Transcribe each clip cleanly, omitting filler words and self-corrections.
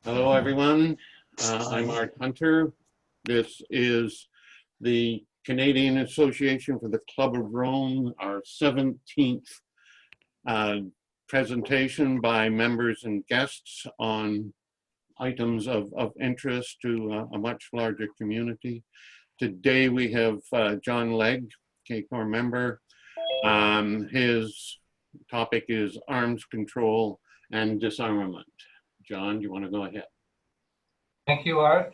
Hello, everyone. I'm Art Hunter. This is the Canadian Association for the Club of Rome, our 17th presentation by members and guests on items of interest to a much larger community. Today we have John Legg, KCOR member. His topic is arms control and disarmament. John, do you want to go ahead? Thank you, Art.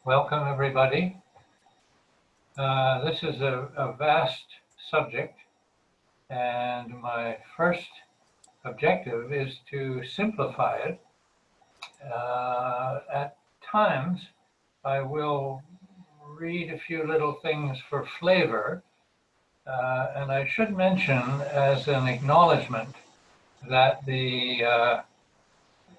Welcome, everybody. This is a vast subject, and my first objective is to simplify it. At times, I will read a few little things for flavor, and I should mention as an acknowledgement that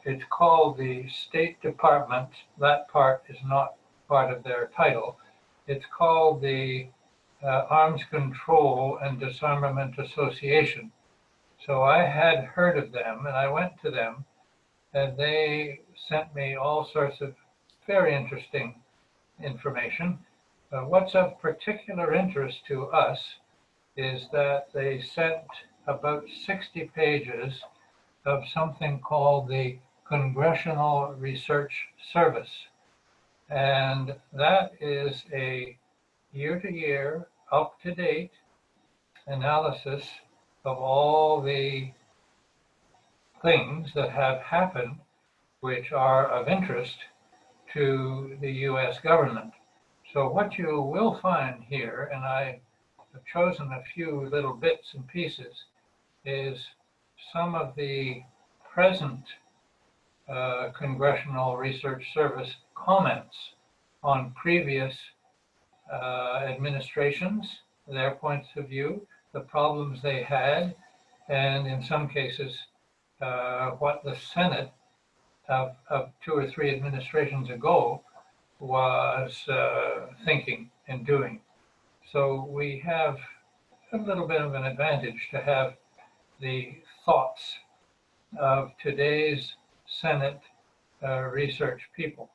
it's called the State Department. That part is not part of their title. It's called the Arms Control and Disarmament Association. So I had heard of them, and I went to them, and they sent me all sorts of very interesting information. What's of particular interest to us is that they sent about 60 pages of something called the Congressional Research Service. And that is a year-to-year, up-to-date analysis of all the things that have happened which are of interest to the US government. So what you will find here, and I have chosen a few little bits and pieces, is some of the present Congressional Research Service comments on previous administrations, their points of view, the problems they had, and in some cases, what the Senate of 2 or 3 administrations ago was thinking and doing. So we have a little bit of an advantage to have the thoughts of today's Senate research people.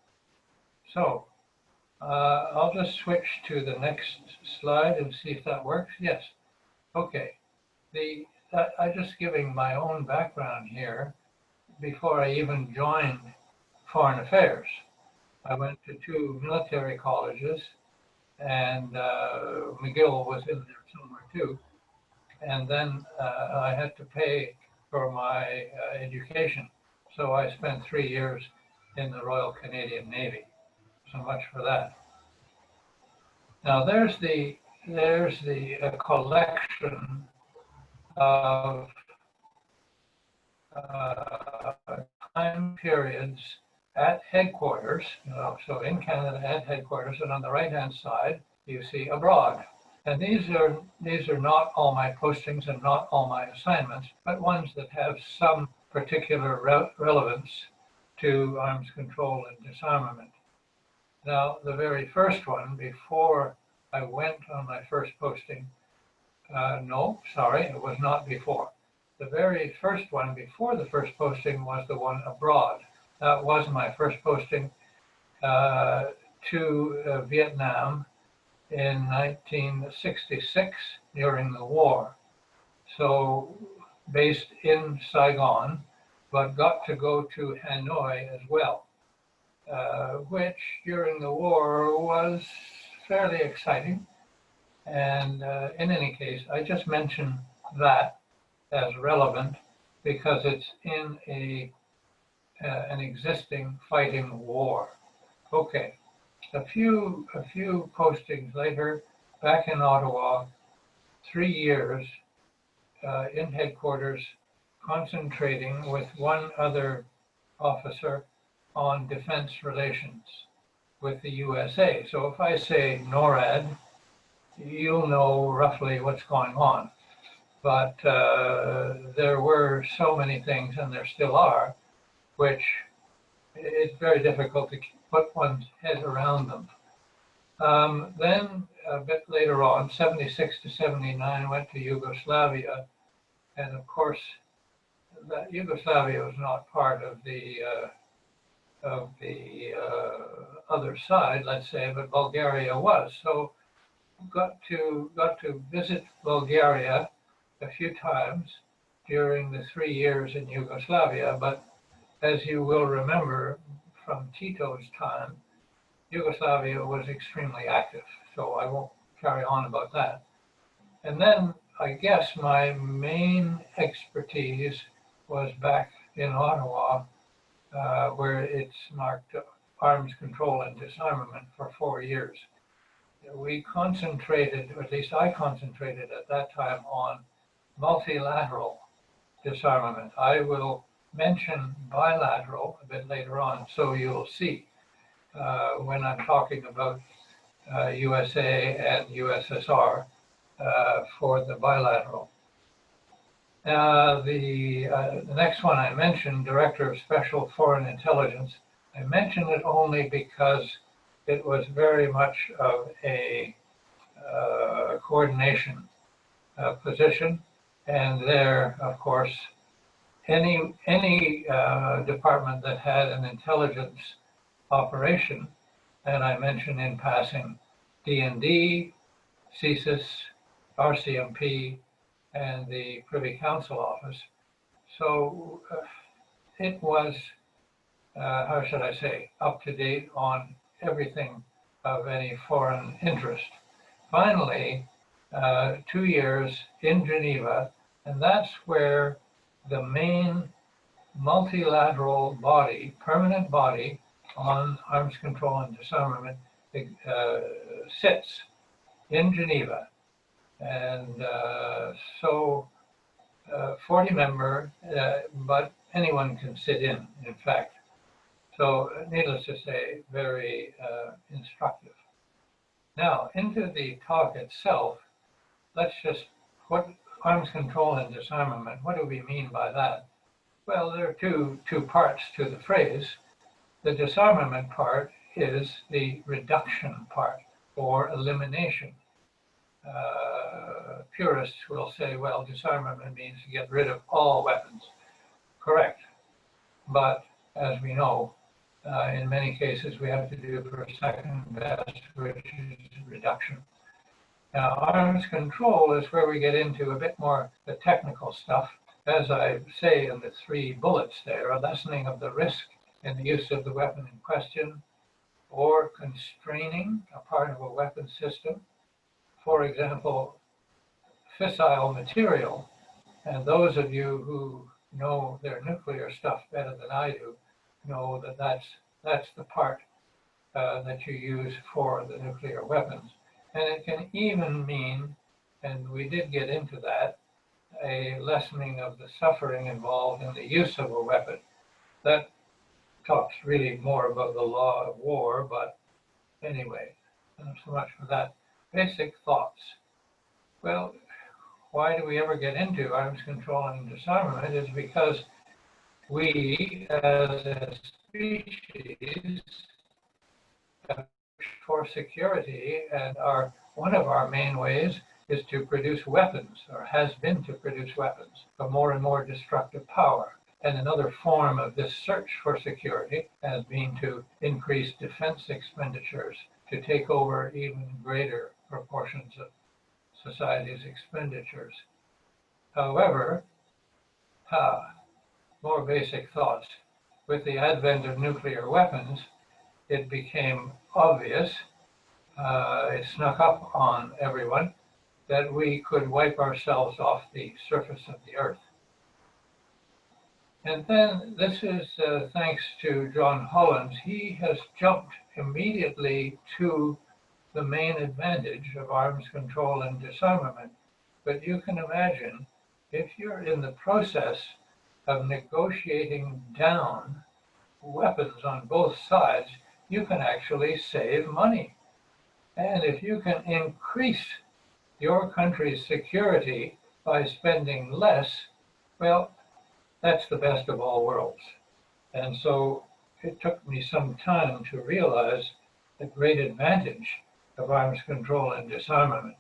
So I'll just switch to the next slide and see if that works. Yes. Okay. I'm just giving my own background here. Before I even joined Foreign Affairs, I went to 2 military colleges, and McGill was in there somewhere too. And then I had to pay for my education. So I spent 3 years in the Royal Canadian Navy. So much for that. Now there's the collection of time periods at headquarters. So in Canada at headquarters, and on the right-hand side you see abroad. And these are not all my postings and not all my assignments, but ones that have some particular relevance to arms control and disarmament. Now, the very first one, before I went on my first posting, no, sorry, it was not before. The very first one before the first posting was the one abroad. That was my first posting to Vietnam in 1966 during the war. So based in Saigon, but got to go to Hanoi as well, which during the war was fairly exciting. And in any case, I just mention that as relevant because it's in an existing fighting war. Okay. A few postings later, back in Ottawa, 3 years in headquarters, concentrating with one other officer on defense relations with the USA. So if I say NORAD, you'll know roughly what's going on. But there were so many things, and there still are, which it's very difficult to put one's head around them. Then a bit later on, 76 to 79, went to Yugoslavia. And of course, that Yugoslavia was not part of the other side, let's say, but Bulgaria was. So got to visit Bulgaria a few times during the 3 years in Yugoslavia. But as you will remember from Tito's time, Yugoslavia was extremely active. So I won't carry on about that. And then I guess my main expertise was back in Ottawa, where it's marked arms control and disarmament for 4 years. We concentrated, or at least I concentrated at that time, on multilateral disarmament. I will mention bilateral a bit later on, so you'll see when I'm talking about USA and USSR for the bilateral. The next one I mentioned, Director of Special Foreign Intelligence, I mention it only because it was very much of a coordination position, and there, of course, any department that had an intelligence operation, and I mentioned in passing D&D, CSIS, RCMP, and the Privy Council Office. So it was, how should I say, up to date on everything of any foreign interest. Finally, 2 years in Geneva, and that's where the main multilateral body, permanent body on arms control and disarmament sits in Geneva. And so 40 member, but anyone can sit in fact. So needless to say, very instructive. Now, into the talk itself, let's just, what arms control and disarmament, what do we mean by that? Well, there are two parts to the phrase. The disarmament part is the reduction part, or elimination. Purists will say, well, disarmament means to get rid of all weapons. Correct. But as we know, in many cases, we have to do for second best, which is reduction. Now, arms control is where we get into a bit more the technical stuff. As I say in the 3 bullets there, a lessening of the risk in the use of the weapon in question, or constraining a part of a weapon system. For example, fissile material, and those of you who know their nuclear stuff better than I do, know that that's the part that you use for the nuclear weapons. And it can even mean, and we did get into that, a lessening of the suffering involved in the use of a weapon. That talks really more about the law of war, but anyway, not so much for that. Basic thoughts. Well, why do we ever get into arms control and disarmament? Is because we, as a species, for security, and one of our main ways is to produce weapons, or has been to produce weapons of more and more destructive power. And another form of this search for security has been to increase defense expenditures to take over even greater proportions of society's expenditures. However, more basic thoughts. With the advent of nuclear weapons, it became obvious, it snuck up on everyone, that we could wipe ourselves off the surface of the earth. And then this is thanks to John Holland. He has jumped immediately to the main advantage of arms control and disarmament. But you can imagine, if you're in the process of negotiating down weapons on both sides, you can actually save money. And if you can increase your country's security by spending less, well, that's the best of all worlds. And so it took me some time to realize the great advantage of arms control and disarmament.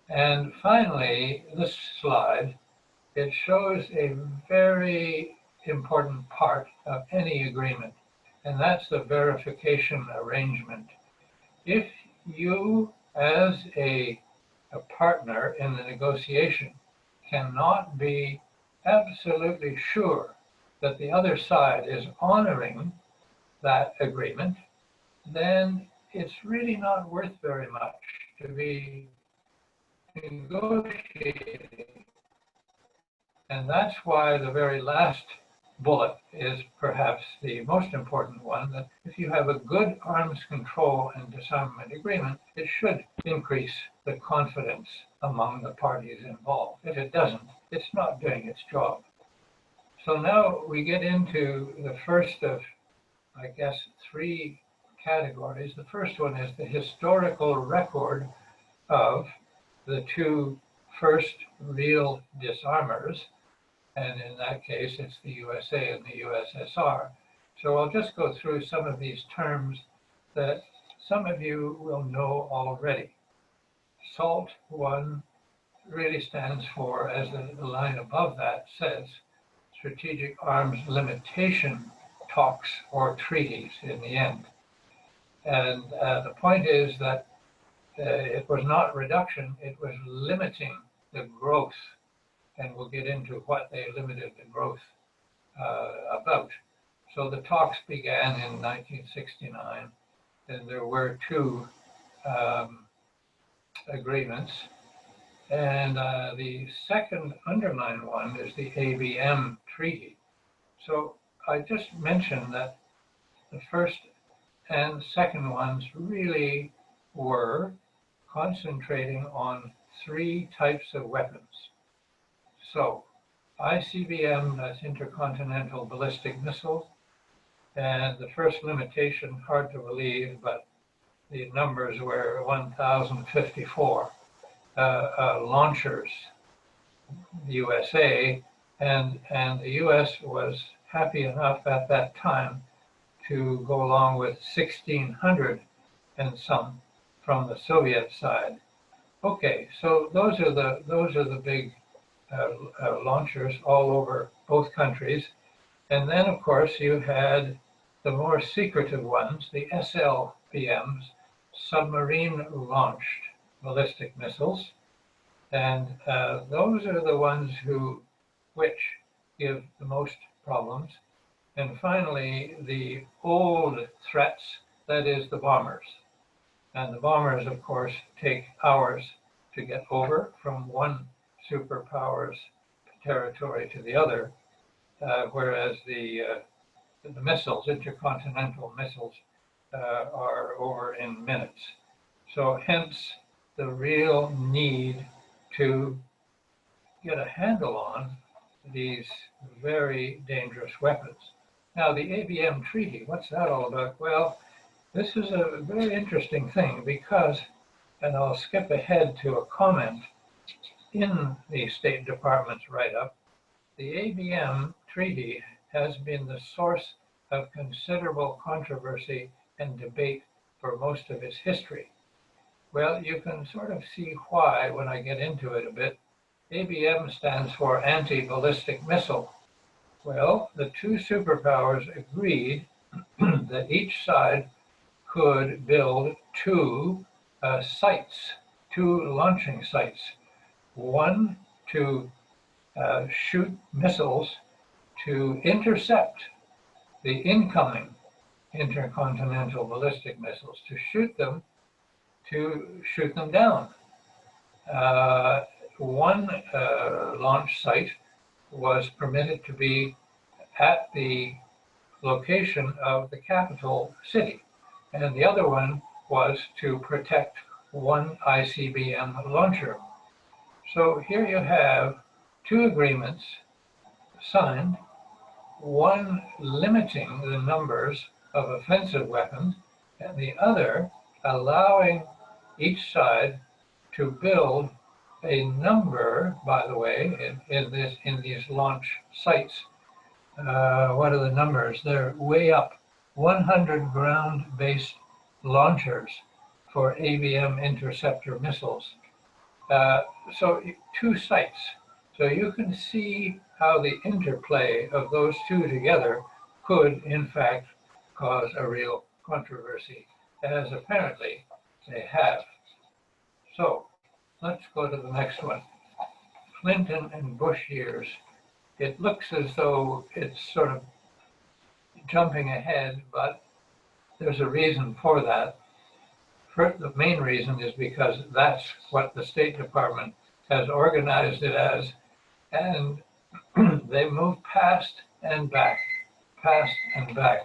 And finally, this slide, it shows a very important part of any agreement. and that's the verification arrangement. If you, as a partner in the negotiation, cannot be absolutely sure that the other side is honoring that agreement, then it's really not worth very much to be negotiating. And that's why the very last bullet is perhaps the most important one, that if you have a good arms control and disarmament agreement, it should increase the confidence among the parties involved. If it doesn't, it's not doing its job. So now we get into the first of, I guess, three categories. The first one is the historical record of the two first real disarmers. And in that case, it's the USA and the USSR. So I'll just go through some of these terms that some of you will know already. SALT 1 really stands for, as the line above that says, Strategic Arms Limitation Talks or Treaties in the end. And the point is that it was not reduction, it was limiting the growth. And we'll get into what they limited the growth about. So the talks began in 1969, and there were two agreements. And the second underlined one is the Abm Treaty. So I just mentioned that the first and second ones really were concentrating on three types of weapons. So ICBM, that's Intercontinental Ballistic Missile, and the first limitation, hard to believe, but the numbers were 1,054 launchers, USA, and the US was happy enough at that time to go along with 1,600 and some from the Soviet side. Okay, so those are the big launchers all over both countries. And then, of course, you had the more secretive ones, the SLBMs, submarine-launched ballistic missiles. And those are the ones which give the most problems. And finally, the old threats, that is the bombers. And the bombers, of course, take hours to get over from one superpower's territory to the other, whereas the missiles, intercontinental missiles, are over in minutes. So hence the real need to get a handle on these very dangerous weapons. Now the Abm Treaty, what's that all about? Well, this is a very interesting thing because, and I'll skip ahead to a comment in the State Department's write-up, the Abm Treaty has been the source of considerable controversy and debate for most of its history. Well, you can sort of see why when I get into it a bit. Abm stands for Anti-Ballistic Missile. Well, the two superpowers agreed that each side could build two launching sites. One to shoot missiles to intercept the incoming intercontinental ballistic missiles, to shoot them down. One launch site was permitted to be at the location of the capital city, and the other one was to protect one ICBM launcher. So here you have two agreements signed, one limiting the numbers of offensive weapons, and the other allowing each side to build a number, by the way, in these launch sites. What are the numbers? They're way up. 100 ground-based launchers for Abm interceptor missiles. So two sites. So you can see how the interplay of those two together could, in fact, cause a real controversy, as apparently they have. So let's go to the next one. Clinton and Bush years. It looks as though it's sort of jumping ahead, but there's a reason for that. The main reason is because that's what the State Department has organized it as, and they move past and back, past and back.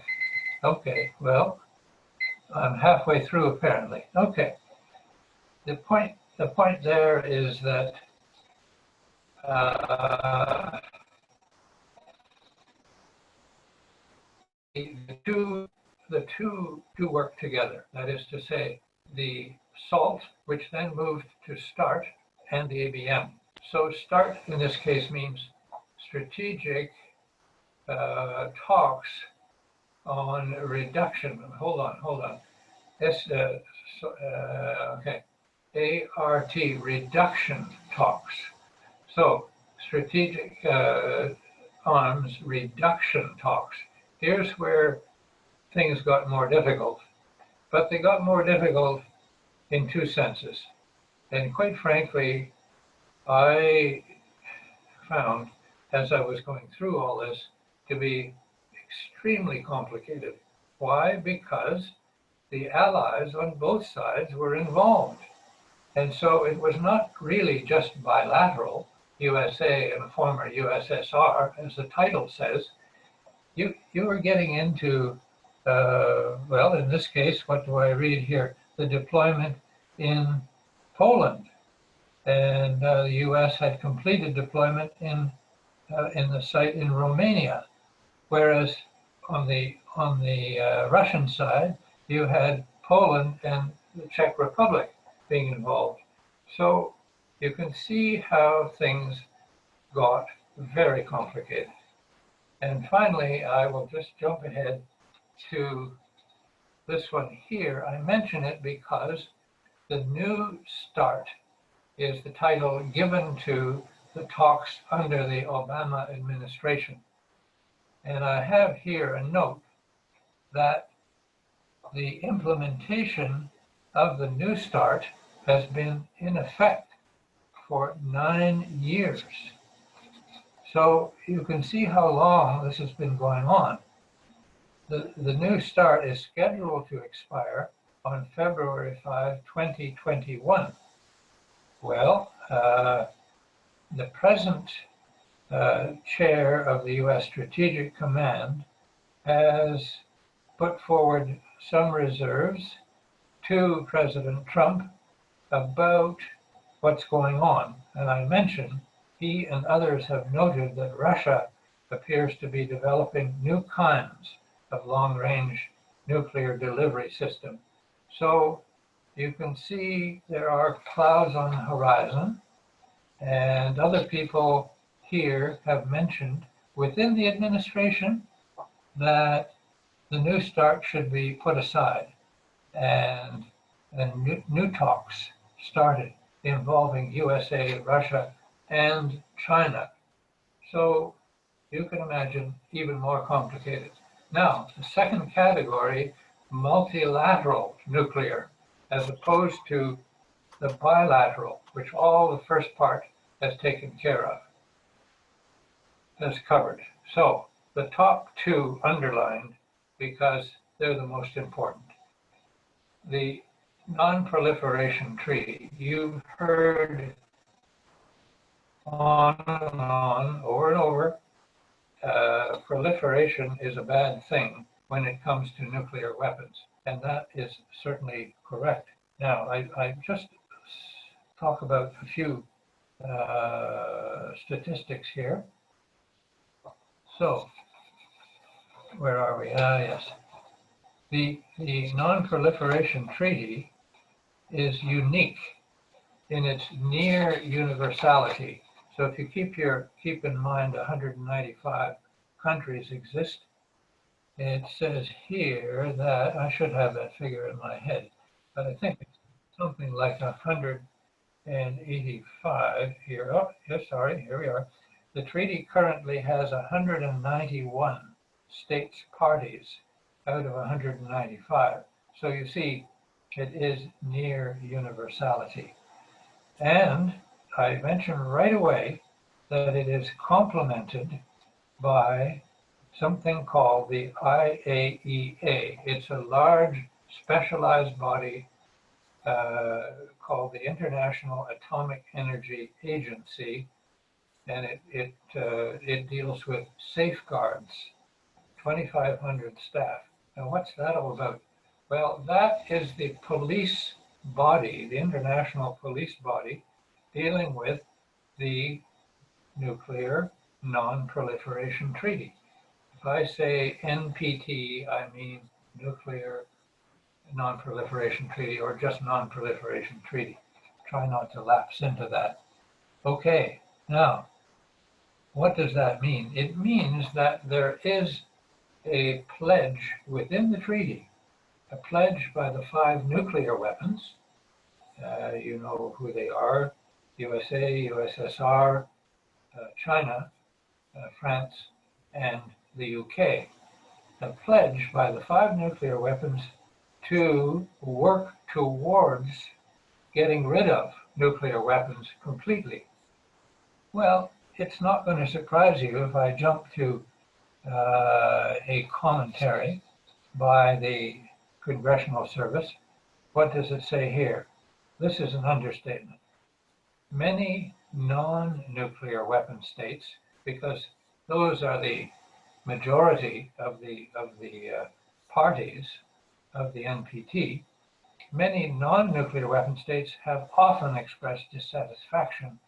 Okay, well, I'm halfway through apparently. Okay, the point there is that the two do work together. That is to say, the SALT, which then moved to START, and the ABM. So START in this case means strategic talks on reduction. Hold on. Okay. ART, reduction talks. So strategic arms reduction talks. Here's where things got more difficult. But they got more difficult in two senses. And quite frankly, I found, as I was going through all this, to be extremely complicated. Why? Because the allies on both sides were involved. And so it was not really just bilateral, USA and former USSR, as the title says. You were getting into, well, in this case, what do I read here? The deployment in Poland. And the US had completed deployment in the site in Romania. Whereas on the Russian side, you had Poland and the Czech Republic being involved. So you can see how things got very complicated. And finally, I will just jump ahead to this one here. I mention it because the New START is the title given to the talks under the Obama administration. And I have here a note that the implementation of the New START has been in effect for 9 years. So you can see how long this has been going on. The New START is scheduled to expire on February 5, 2021. Well, the present chair of the U.S. Strategic Command has put forward some reserves to President Trump about what's going on. And I mentioned he and others have noted that Russia appears to be developing new kinds of long-range nuclear delivery system. So you can see there are clouds on the horizon, and other people here have mentioned within the administration that the New START should be put aside, and new talks started involving USA, Russia, and China. So you can imagine even more complicated. Now, the second category, multilateral nuclear, as opposed to the bilateral, which all the first part has taken care of, has covered. So the top two underlined because they're the most important. The Non-Proliferation Treaty. You've heard on and on, over and over, proliferation is a bad thing when it comes to nuclear weapons, and that is certainly correct. Now, I just talk about a few statistics here. So, where are we? Yes. The Non-Proliferation Treaty is unique in its near universality. So if you keep in mind 195 countries exist, it says here that, I should have that figure in my head, but I think it's something like 185 here. Oh, yes, sorry, here we are. The treaty currently has 191 states parties, out of 195. So you see, it is near universality. And I mentioned right away that it is complemented by something called the IAEA. It's a large specialized body called the International Atomic Energy Agency, and it deals with safeguards, 2,500 staff. And what's that all about? Well, that is the police body, the international police body, dealing with the Nuclear Non-Proliferation Treaty. If I say NPT, I mean Nuclear Non-Proliferation Treaty, or just Non-Proliferation Treaty. Try not to lapse into that. Okay, now, what does that mean? It means that there is a pledge within the treaty, a pledge by the 5 nuclear weapons. You know who they are: USA, USSR, China, France, and the UK. A pledge by the 5 nuclear weapons to work towards getting rid of nuclear weapons completely. Well, it's not going to surprise you if I jump to a commentary by the Congressional Service. What does it say here? This is an understatement. Many non-nuclear weapon states, because those are the majority of the parties of the NPT, many non-nuclear weapon states have often expressed dissatisfaction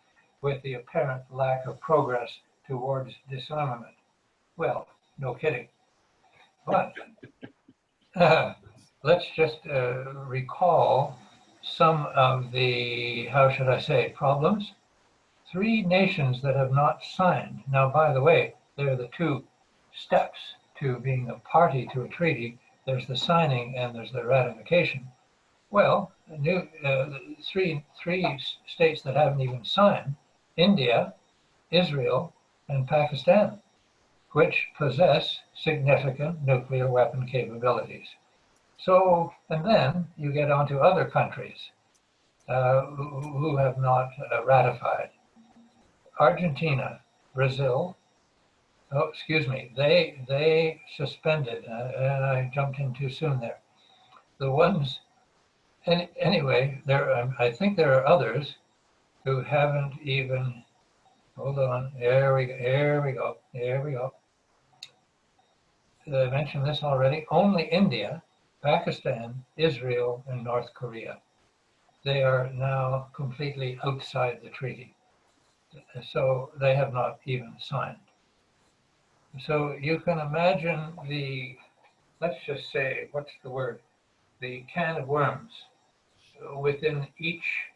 with the apparent lack of progress towards disarmament. Well, no kidding. But let's just recall some of the, how should I say, problems. 3 nations that have not signed. Now, by the way, there are the 2 steps to being a party to a treaty. There's the signing and there's the ratification. Well, 3 states that haven't even signed: India, Israel, and Pakistan, which possess significant nuclear weapon capabilities. So, and then you get onto other countries who have not ratified. Argentina, Brazil, oh, excuse me, they suspended, and I jumped in too soon there. The ones, anyway, I think there are others who haven't even, hold on, here we go. I mentioned this already. Only India, Pakistan, Israel, and North Korea. They are now completely outside the treaty. So they have not even signed. So you can imagine the, let's just say, what's the word? The can of worms within each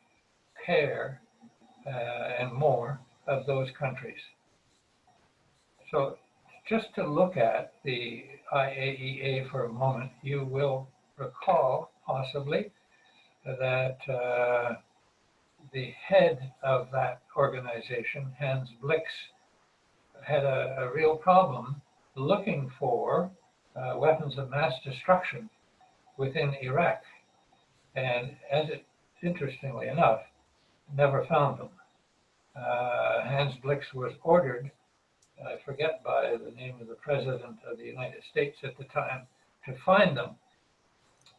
pair and more of those countries. So just to look at the IAEA for a moment, you will recall possibly that the head of that organization, Hans Blix, had a real problem looking for weapons of mass destruction within Iraq. And interestingly enough, never found them. Hans Blix was ordered, I forget by the name of the President of the United States at the time, to find them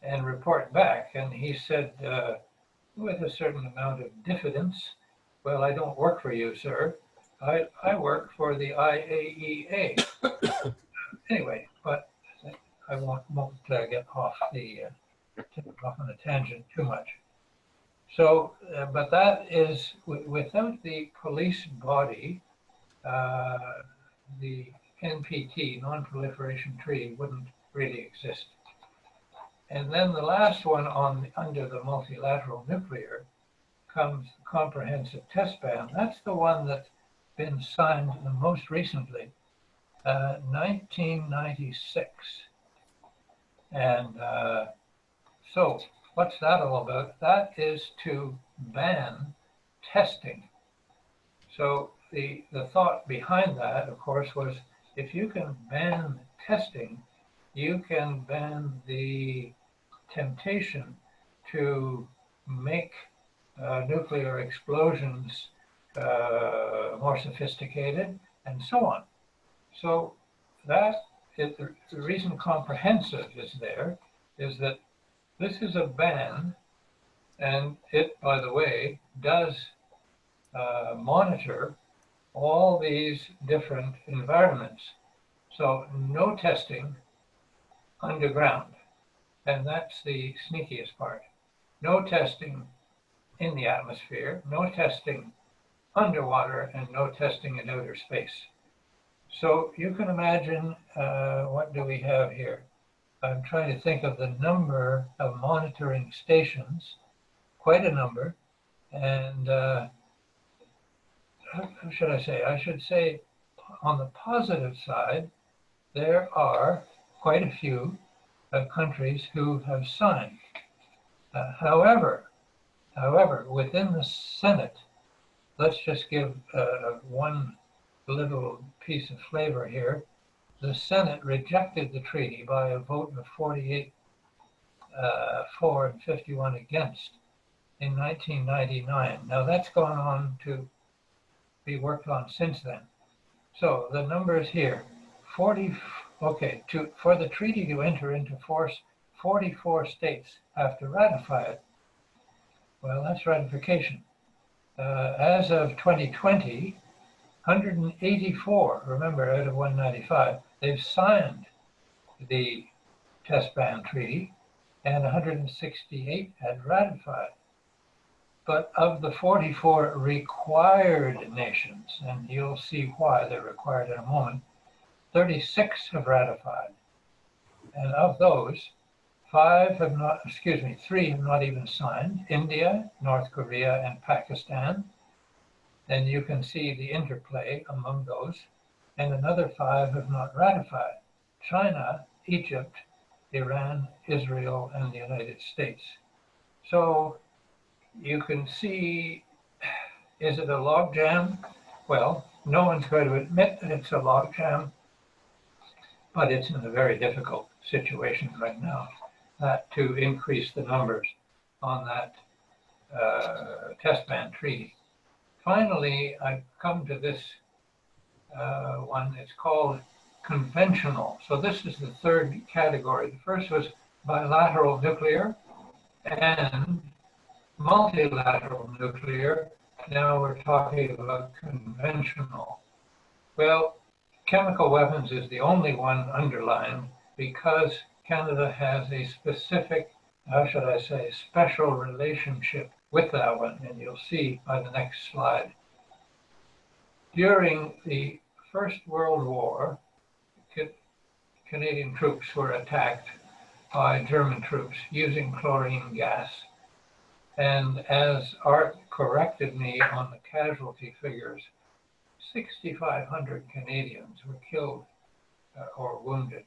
and report back. And he said, with a certain amount of diffidence, well, I don't work for you, sir. I work for the IAEA. Anyway, but I won't get off on a tangent too much. So, but that is, without the police body, the NPT, Non-Proliferation Treaty, wouldn't really exist. And then the last one under the Multilateral Nuclear comes the Comprehensive Test Ban. That's the one that's been signed the most recently, 1996. And so what's that all about? That is to ban testing. So the thought behind that, of course, was if you can ban testing, you can ban the temptation to make nuclear explosions more sophisticated, and so on. So that is the reason comprehensive is there, is that this is a ban, and it, by the way, does monitor all these different environments. So no testing underground, and that's the sneakiest part. No testing in the atmosphere, no testing underwater, and no testing in outer space. So you can imagine, what do we have here? I'm trying to think of the number of monitoring stations, quite a number, and how should I say? I should say on the positive side, there are quite a few countries who have signed. However, within the Senate, let's just give one little piece of flavor here. The Senate rejected the treaty by a vote of 48 for and 51 against in 1999. Now that's gone on to be worked on since then. So the numbers here, for the treaty to enter into force, 44 states have to ratify it. Well, that's ratification. As of 2020, 184, remember, out of 195, they've signed the test ban treaty, and 168 had ratified. But of the 44 required nations, and you'll see why they're required in a moment, 36 have ratified. And of those, 3 have not even signed: India, North Korea, and Pakistan. And you can see the interplay among those. And another 5 have not ratified: China, Egypt, Iran, Israel, and the United States. So you can see, is it a logjam? Well, no one's going to admit that it's a logjam, but it's in a very difficult situation right now to increase the numbers on that test ban treaty. Finally, I've come to this one. It's called conventional. So this is the third category. The first was bilateral nuclear and multilateral nuclear. Now we're talking about conventional. Well, chemical weapons is the only one underlined because Canada has a specific, special relationship with that one, and you'll see by the next slide. During the First World War, Canadian troops were attacked by German troops using chlorine gas. And as Art corrected me on the casualty figures, 6,500 Canadians were killed or wounded.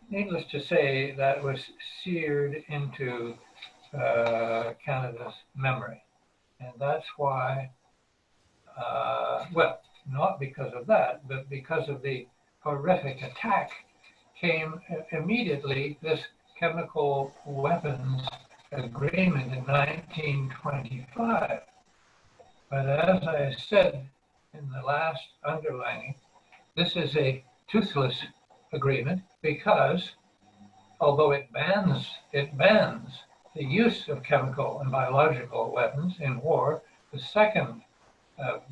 Needless to say, that was seared into Canada's memory. And that's why, well, not because of that, but because of the horrific attack came immediately this chemical weapons agreement in 1925. But as I said in the last underlining, this is a toothless agreement because although it bans the use of chemical and biological weapons in war, the second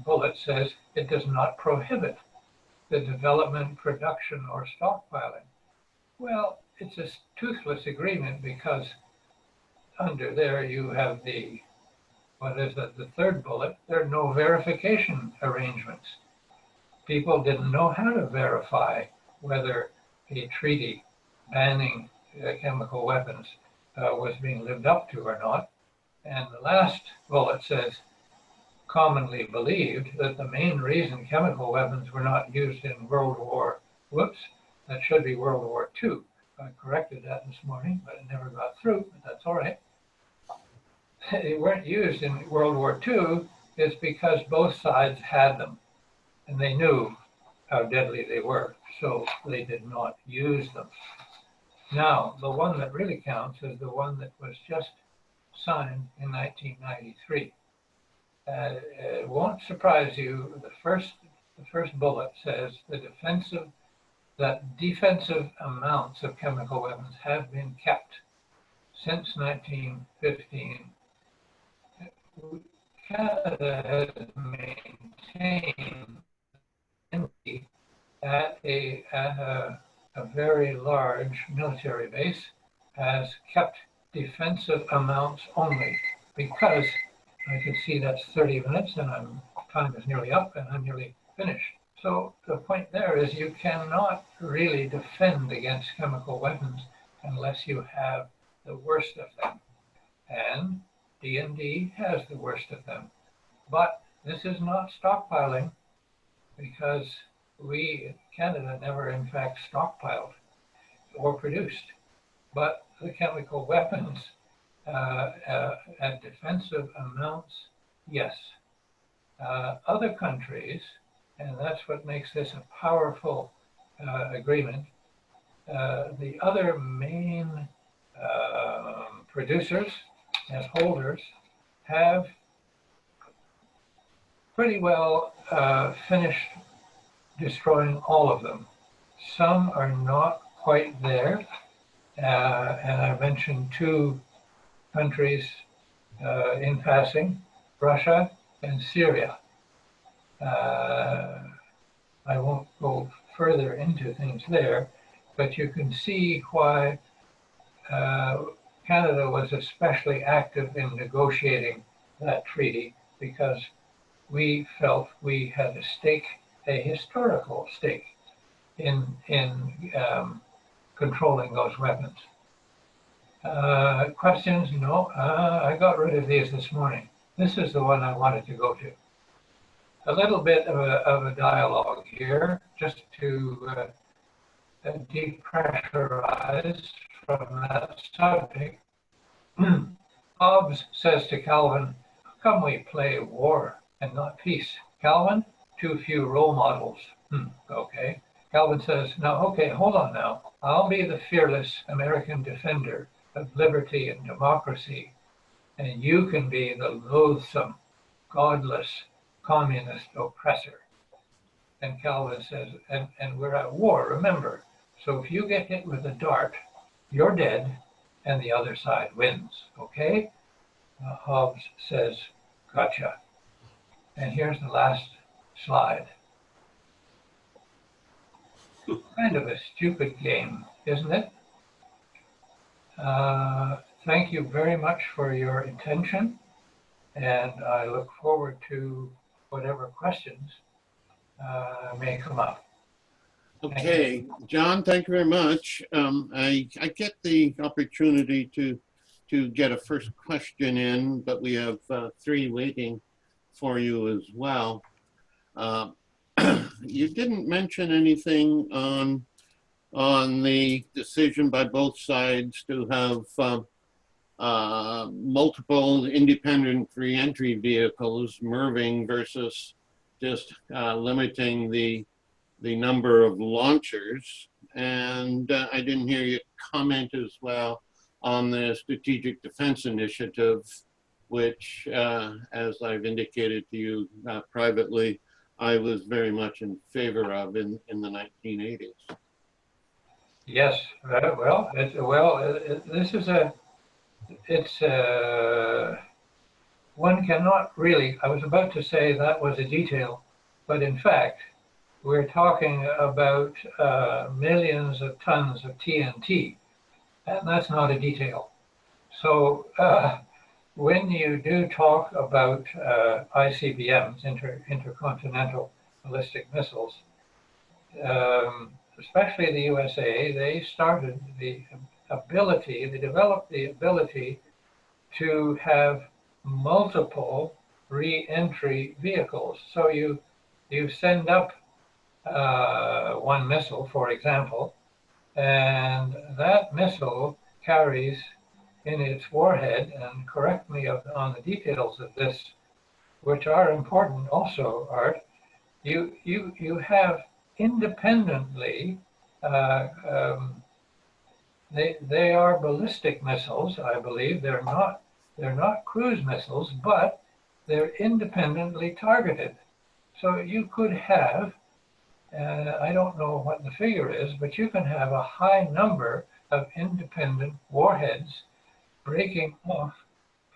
bullet says it does not prohibit the development, production, or stockpiling. Well, it's a toothless agreement because under there you have the, the third bullet, there are no verification arrangements. People didn't know how to verify whether a treaty banning chemical weapons was being lived up to or not. And the last bullet says, commonly believed that the main reason chemical weapons were not used in World War, that should be World War II. I corrected that this morning, but it never got through, but that's all right. They weren't used in World War II is because both sides had them. And they knew how deadly they were, so they did not use them. Now, the one that really counts is the one that was just signed in 1993. It won't surprise you, the first bullet says that defensive amounts of chemical weapons have been kept since 1915. Canada has maintained at a very large military base, has kept defensive amounts only, because I can see that's 30 minutes and time is nearly up and I'm nearly finished. So the point there is you cannot really defend against chemical weapons unless you have the worst of them. And DND has the worst of them. But this is not stockpiling, because Canada never in fact stockpiled or produced. But the chemical weapons at defensive amounts, yes. Other countries, and that's what makes this a powerful agreement, the other main producers and holders have pretty well finished destroying all of them. Some are not quite there, and I mentioned two countries in passing, Russia and Syria. I won't go further into things there, but you can see why Canada was especially active in negotiating that treaty, because we felt we had a stake, a historical stake, in controlling those weapons. Questions? No, I got rid of these this morning. This is the one I wanted to go to. A little bit of a dialogue here, just to depressurize from that subject. Hobbes says to Calvin, how come we play war and not peace? Calvin, too few role models. Okay. Calvin says, now, okay, hold on now. I'll be the fearless American defender of liberty and democracy, and you can be the loathsome, godless, communist oppressor. And Calvin says, and we're at war, remember. So if you get hit with a dart, you're dead, and the other side wins, okay? Hobbes says, gotcha. And here's the last slide. Kind of a stupid game, isn't it? Thank you very much for your attention, and I look forward to whatever questions may come up. Okay, John, thank you very much. I get the opportunity to get a first question in, but we have three waiting for you as well. You didn't mention anything on the decision by both sides to have multiple independent re-entry vehicles, MIRVing versus just limiting the number of launchers. And I didn't hear you comment as well on the Strategic Defense Initiative, which, as I've indicated to you privately, I was very much in favor of in the 1980s. Yes, this is one cannot really, I was about to say that was a detail, but in fact, we're talking about millions of tons of TNT, and that's not a detail. So when you do talk about ICBMs, Intercontinental Ballistic Missiles, especially the USA, they started they developed the ability to have multiple re-entry vehicles. So you send up one missile, for example, and that missile carries in its warhead, and correct me on the details of this, which are important also, Art, you have independently, they are ballistic missiles, I believe. They're not cruise missiles, but they're independently targeted. So you could have, I don't know what the figure is, but you can have a high number of independent warheads breaking off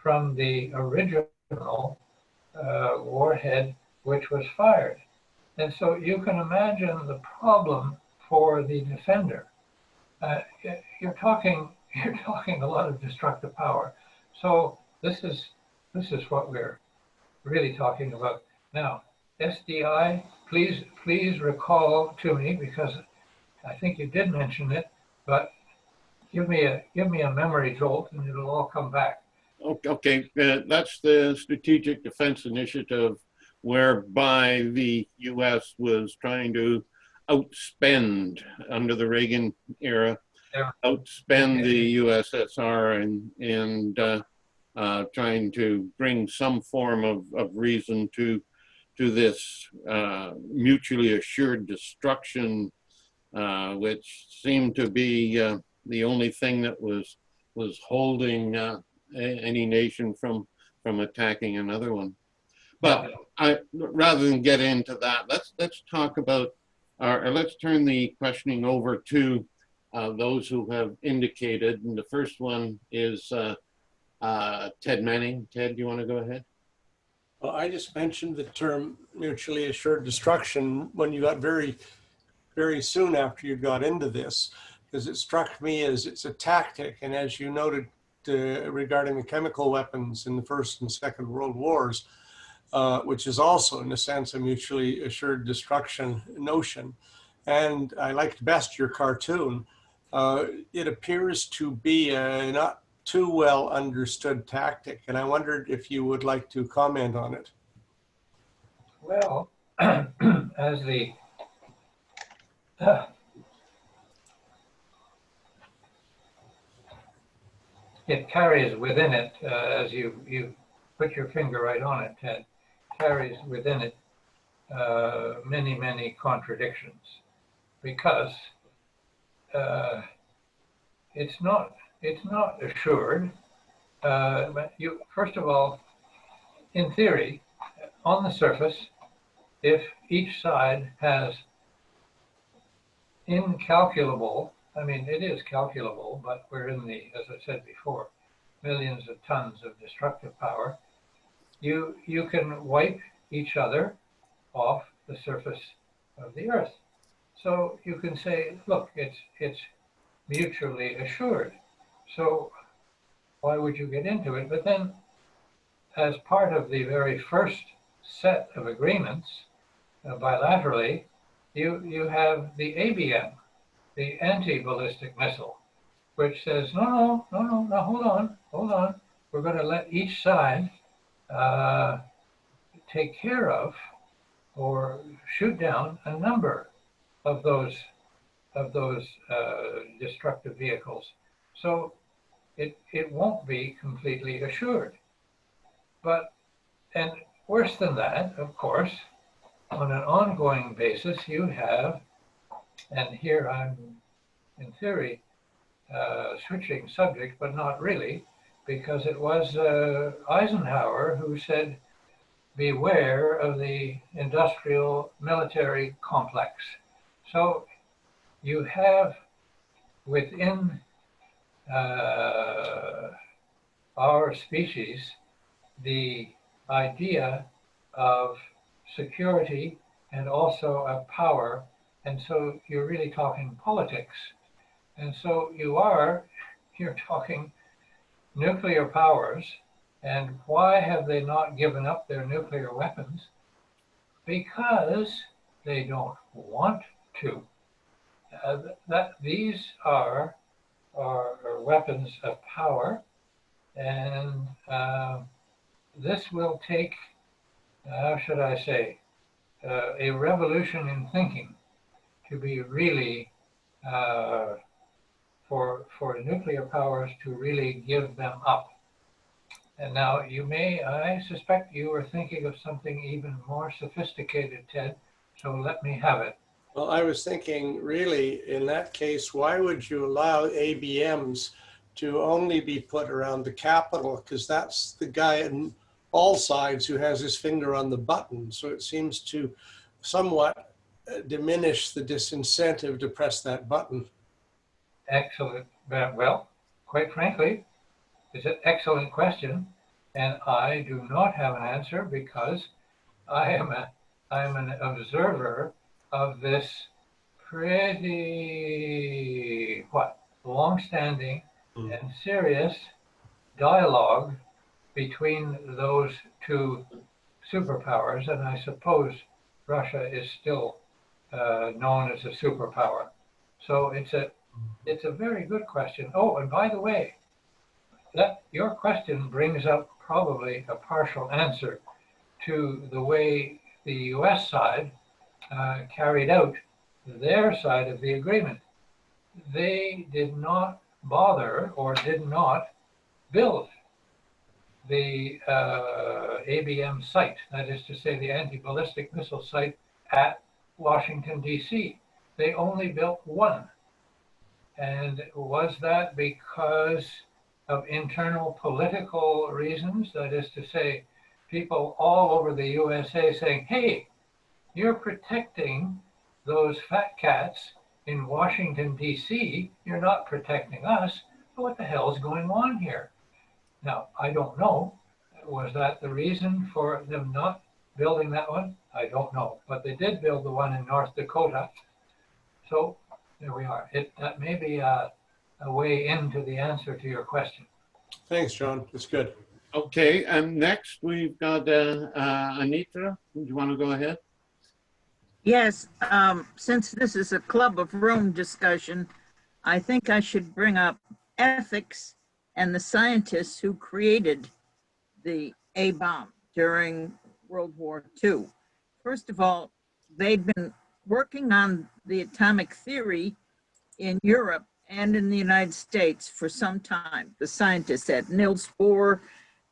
from the original warhead which was fired. And so you can imagine the problem for the defender. You're talking a lot of destructive power. So this is what we're really talking about now. SDI, please recall to me, because I think you did mention it, but give me a memory jolt and it'll all come back. Okay, that's the Strategic Defense Initiative, whereby the U.S. was trying to outspend, under the Reagan era, outspend the USSR and trying to bring some form of reason to this mutually assured destruction, which seemed to be the only thing that was holding any nation from attacking another one. But rather than get into that, let's talk about, or let's turn the questioning over to those who have indicated. And the first one is Ted Manning. Ted, do you want to go ahead? Well, I just mentioned the term mutually assured destruction when you got very, very soon after you got into this, because it struck me as it's a tactic. And as you noted regarding the chemical weapons in the First and Second World Wars, which is also, in a sense, a mutually assured destruction notion. And I liked best your cartoon. It appears to be a not too well understood tactic, and I wondered if you would like to comment on it. Well, as the it carries within it, as you put your finger right on it, Ted, carries within it many contradictions, because it's not assured. But first of all, in theory, on the surface, if each side has incalculable, I mean, it is calculable, but we're in the, as I said before, millions of tons of destructive power, you can wipe each other off the surface of the Earth. So you can say, look, it's mutually assured. So why would you get into it? But then, as part of the very first set of agreements bilaterally, you have the ABM, the Anti-Ballistic Missile, which says, no, hold on. We're going to let each side take care of or shoot down a number of those destructive vehicles. So it won't be completely assured. But, and worse than that, of course, on an ongoing basis, you have, and here I'm, in theory, switching subject, but not really, because it was Eisenhower who said, beware of the industrial military complex. So you have within our species the idea of security and also of power, and so you're really talking politics. And so you're talking nuclear powers, and why have they not given up their nuclear weapons? Because they don't want to. These are weapons of power, and this will take, how should I say, a revolution in thinking to be really, for nuclear powers to really give them up. And now I suspect you were thinking of something even more sophisticated, Ted, so let me have it. Well, I was thinking, really, in that case, why would you allow ABMs to only be put around the capital? Because that's the guy on all sides who has his finger on the button. So it seems to somewhat diminish the disincentive to press that button. Excellent. Well, quite frankly, it's an excellent question, and I do not have an answer because I am an observer of this pretty long-standing and serious dialogue between those two superpowers, and I suppose Russia is still known as a superpower. So it's a very good question. Oh, and by the way, your question brings up probably a partial answer to the way the US side carried out their side of the agreement. They did not bother or did not build the ABM site, that is to say the Anti-Ballistic Missile site at Washington, D.C. They only built one. And was that because of internal political reasons? That is to say, people all over the USA saying, hey, you're protecting those fat cats in Washington, D.C. You're not protecting us. What the hell is going on here? Now, I don't know. Was that the reason for them not building that one? I don't know. But they did build the one in North Dakota. So there we are. That may be a way into the answer to your question. Thanks, John. That's good. Okay, and next we've got Anitra. Do you want to go ahead? Yes, since this is a Club of Rome discussion, I think I should bring up ethics and the scientists who created the A-bomb during World War II. First of all, they'd been working on the atomic theory in Europe and in the United States for some time. The scientists at Niels Bohr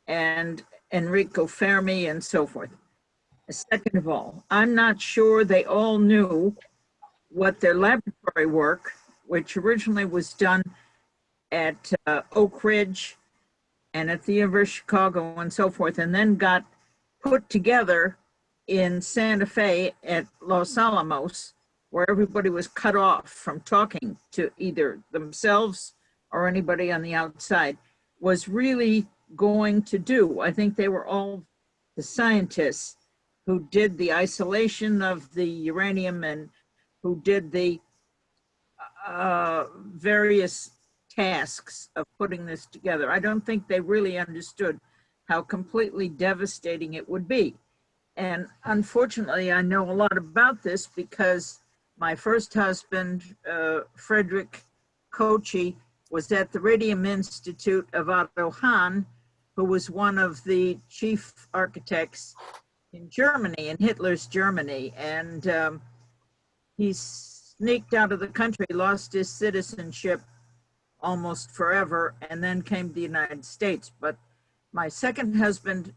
and Enrico Fermi and so forth. Second of all, I'm not sure they all knew what their laboratory work, which originally was done at Oak Ridge and at the University of Chicago and so forth, and then got put together in Santa Fe at Los Alamos, where everybody was cut off from talking to either themselves or anybody on the outside, was really going to do. I think they were all the scientists who did the isolation of the uranium and who did the various tasks of putting this together. I don't think they really understood how completely devastating it would be. And unfortunately, I know a lot about this because my first husband, Frederick Kochi, was at the Radium Institute of Otto Hahn, who was one of the chief architects in Germany, in Hitler's Germany. And he sneaked out of the country, lost his citizenship almost forever, and then came to the United States. But my second husband,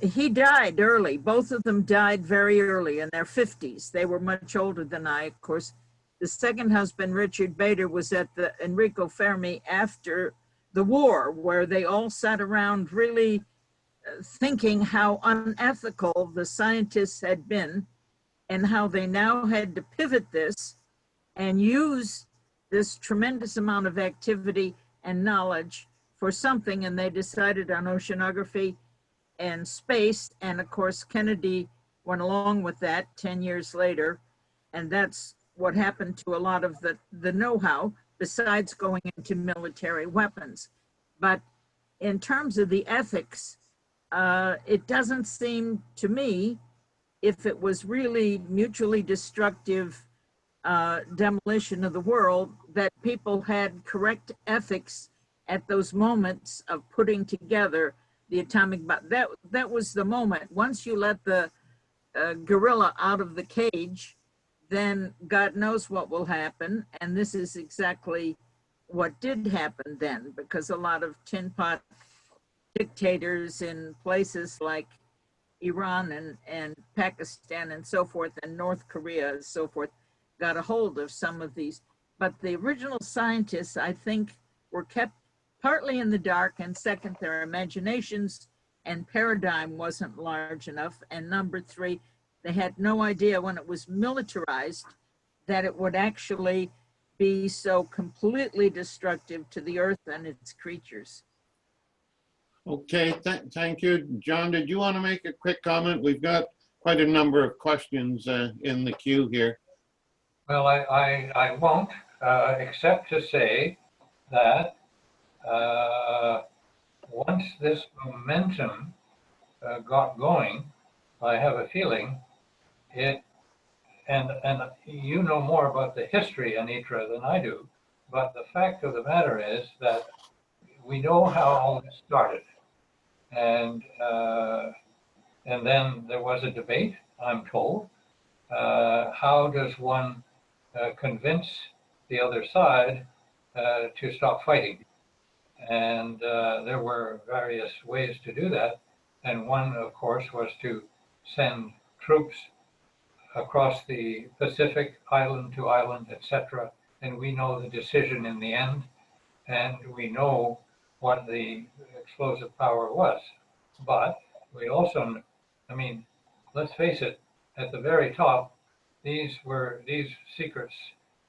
he died early. Both of them died very early in their 50s. They were much older than I, of course. The second husband, Richard Bader, was at the Enrico Fermi after the war, where they all sat around really thinking how unethical the scientists had been and how they now had to pivot this and use this tremendous amount of activity and knowledge for something. And they decided on oceanography and space. And of course, Kennedy went along with that 10 years later. And that's what happened to a lot of the know-how, besides going into military weapons. But in terms of the ethics, it doesn't seem to me, if it was really mutually destructive demolition of the world, that people had correct ethics at those moments of putting together the atomic bomb. That was the moment. Once you let the gorilla out of the cage, then God knows what will happen. And this is exactly what did happen then, because a lot of tin pot dictators in places like Iran and Pakistan and so forth, and North Korea and so forth, got a hold of some of these. But the original scientists, I think, were kept partly in the dark, and second, their imaginations and paradigm wasn't large enough. And number three, they had no idea when it was militarized that it would actually be so completely destructive to the earth and its creatures. Okay, thank you. John, did you want to make a quick comment? We've got quite a number of questions in the queue here. Well, I won't, except to say that once this momentum got going, I have a feeling it, and you know more about the history, Anitra, than I do, but the fact of the matter is that we know how all this started. And then there was a debate, I'm told. How does one convince the other side to stop fighting? And there were various ways to do that. And one, of course, was to send troops across the Pacific, island to island, etc. And we know the decision in the end, and we know what the explosive power was. But we also, I mean, let's face it, at the very top, these secrets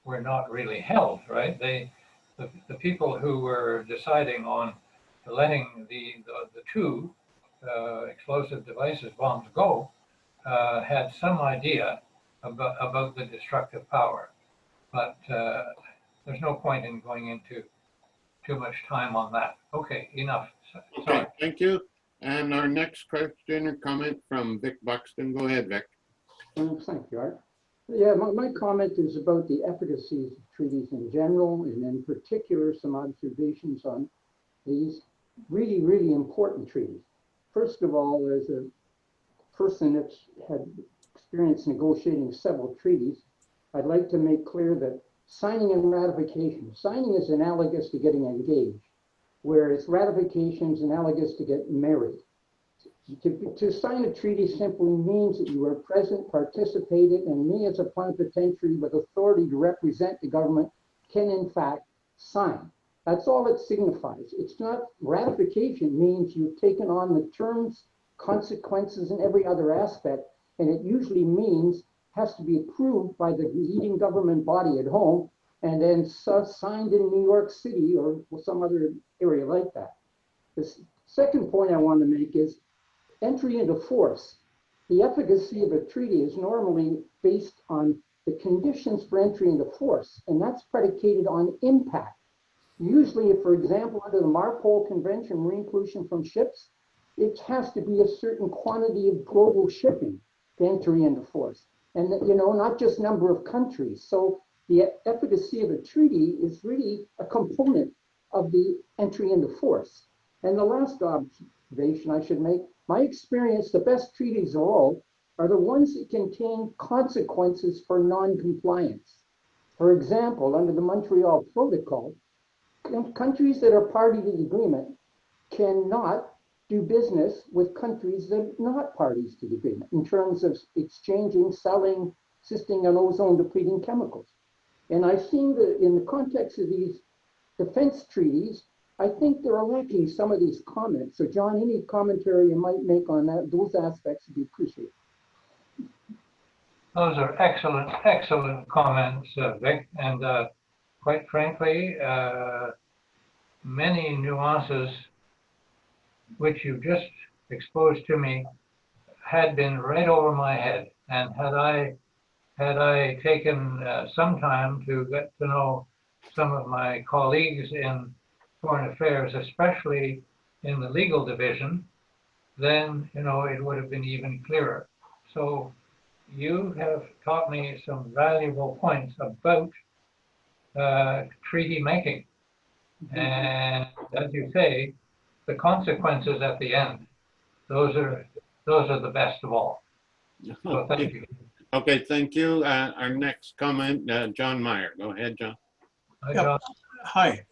were not really held, right? The people who were deciding on letting the two explosive devices, bombs, go, had some idea about the destructive power. But there's no point in going into too much time on that. Okay, enough. Sorry. Okay, thank you. And our next question or comment from Vic Buxton. Go ahead, Vic. Thank you, Art. Yeah, my comment is about the efficacies of treaties in general, and in particular, some observations on these really, really important treaties. First of all, as a person that's had experience negotiating several treaties, I'd like to make clear that signing and ratification, signing is analogous to getting engaged, whereas ratification is analogous to getting married. To sign a treaty simply means that you are present, participated, and me as a plenipotentiary with authority to represent the government can in fact sign. That's all it signifies. It's not, ratification means you've taken on the terms, consequences, and every other aspect, and it usually means has to be approved by the leading government body at home and then signed in New York City or some other area like that. The second point I want to make is entry into force. The efficacy of a treaty is normally based on the conditions for entry into force, and that's predicated on impact. Usually, for example, under the Marpol Convention, marine pollution from ships, it has to be a certain quantity of global shipping to entry into force. And, you know, not just number of countries. So the efficacy of a treaty is really a component of the entry into force. And the last observation I should make, my experience, the best treaties of all are the ones that contain consequences for non-compliance. For example, under the Montreal Protocol, countries that are party to the agreement cannot do business with countries that are not parties to the agreement in terms of exchanging, selling, assisting on ozone depleting chemicals. And I've seen that in the context of these defense treaties, I think they're lacking some of these comments. So John, any commentary you might make on that, those aspects would be appreciated. Those are excellent, excellent comments, Vic. And quite frankly, many nuances which you just exposed to me had been right over my head. And had I taken some time to get to know some of my colleagues in foreign affairs, especially in the legal division, then, you know, it would have been even clearer. So you have taught me some valuable points about treaty making. And as you say, the consequences at the end, those are the best of all. So thank you. Okay, thank you. Our next comment, John Meyer. Go ahead, John. Hi, Yep. John. Hi,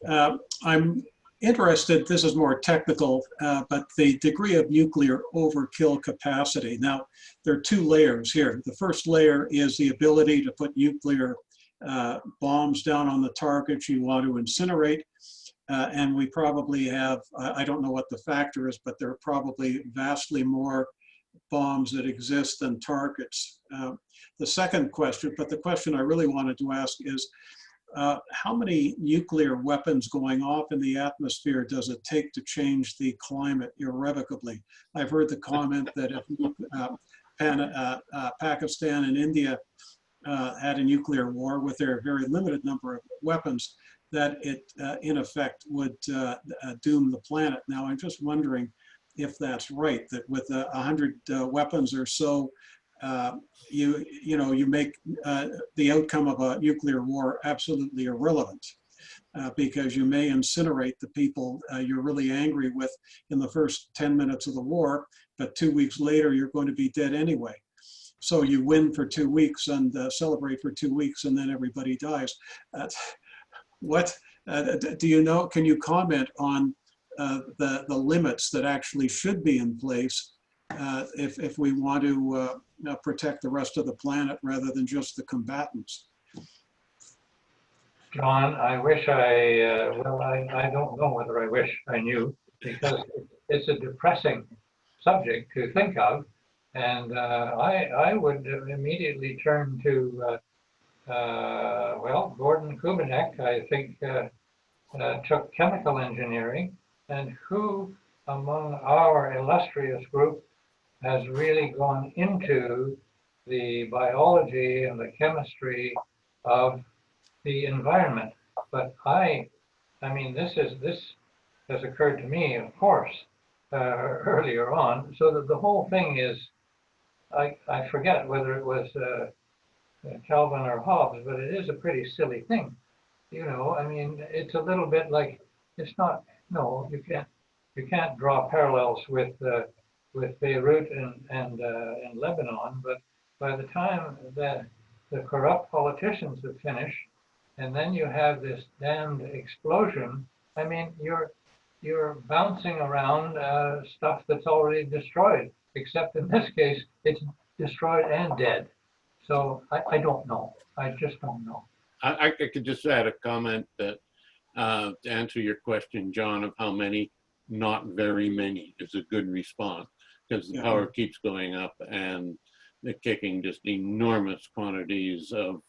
I'm interested, this is more technical, but the degree of nuclear overkill capacity. Now, there are two layers here. The first layer is the ability to put nuclear bombs down on the targets you want to incinerate. And we probably have, I don't know what the factor is, but there are probably vastly more bombs that exist than targets. The second question, but the question I really wanted to ask is, how many nuclear weapons going off in the atmosphere does it take to change the climate irrevocably? I've heard the comment that if Pakistan and India had a nuclear war with their very limited number of weapons, that it in effect would doom the planet. Now, I'm just wondering if that's right, that with 100 weapons or so, you make the outcome of a nuclear war absolutely irrelevant, because you may incinerate the people you're really angry with in the first 10 minutes of the war, but 2 weeks later you're going to be dead anyway. So you win for 2 weeks and celebrate for 2 weeks, and then everybody dies. What do you know? Can you comment on the limits that actually should be in place if we want to protect the rest of the planet rather than just the combatants? John, I wish well, I don't know whether I wish I knew, because it's a depressing subject to think of. And I would immediately turn to, well, Gordon Kubinek, I think, took chemical engineering, and who among our illustrious group has really gone into the biology and the chemistry of the environment. But I mean, this has occurred to me, of course, earlier on, so that the whole thing is, I forget whether it was Calvin or Hobbes, but it is a pretty silly thing. You know, I mean, it's a little bit like, it's not, no, you can't draw parallels with Beirut and Lebanon, but by the time that the corrupt politicians have finished, and then you have this damned explosion, I mean, you're bouncing around stuff that's already destroyed, except in this case, it's destroyed and dead. So I don't know. I just don't know. I could just add a comment that to answer your question, John, of how many, not very many is a good response, because the power keeps going up and they're kicking just enormous quantities of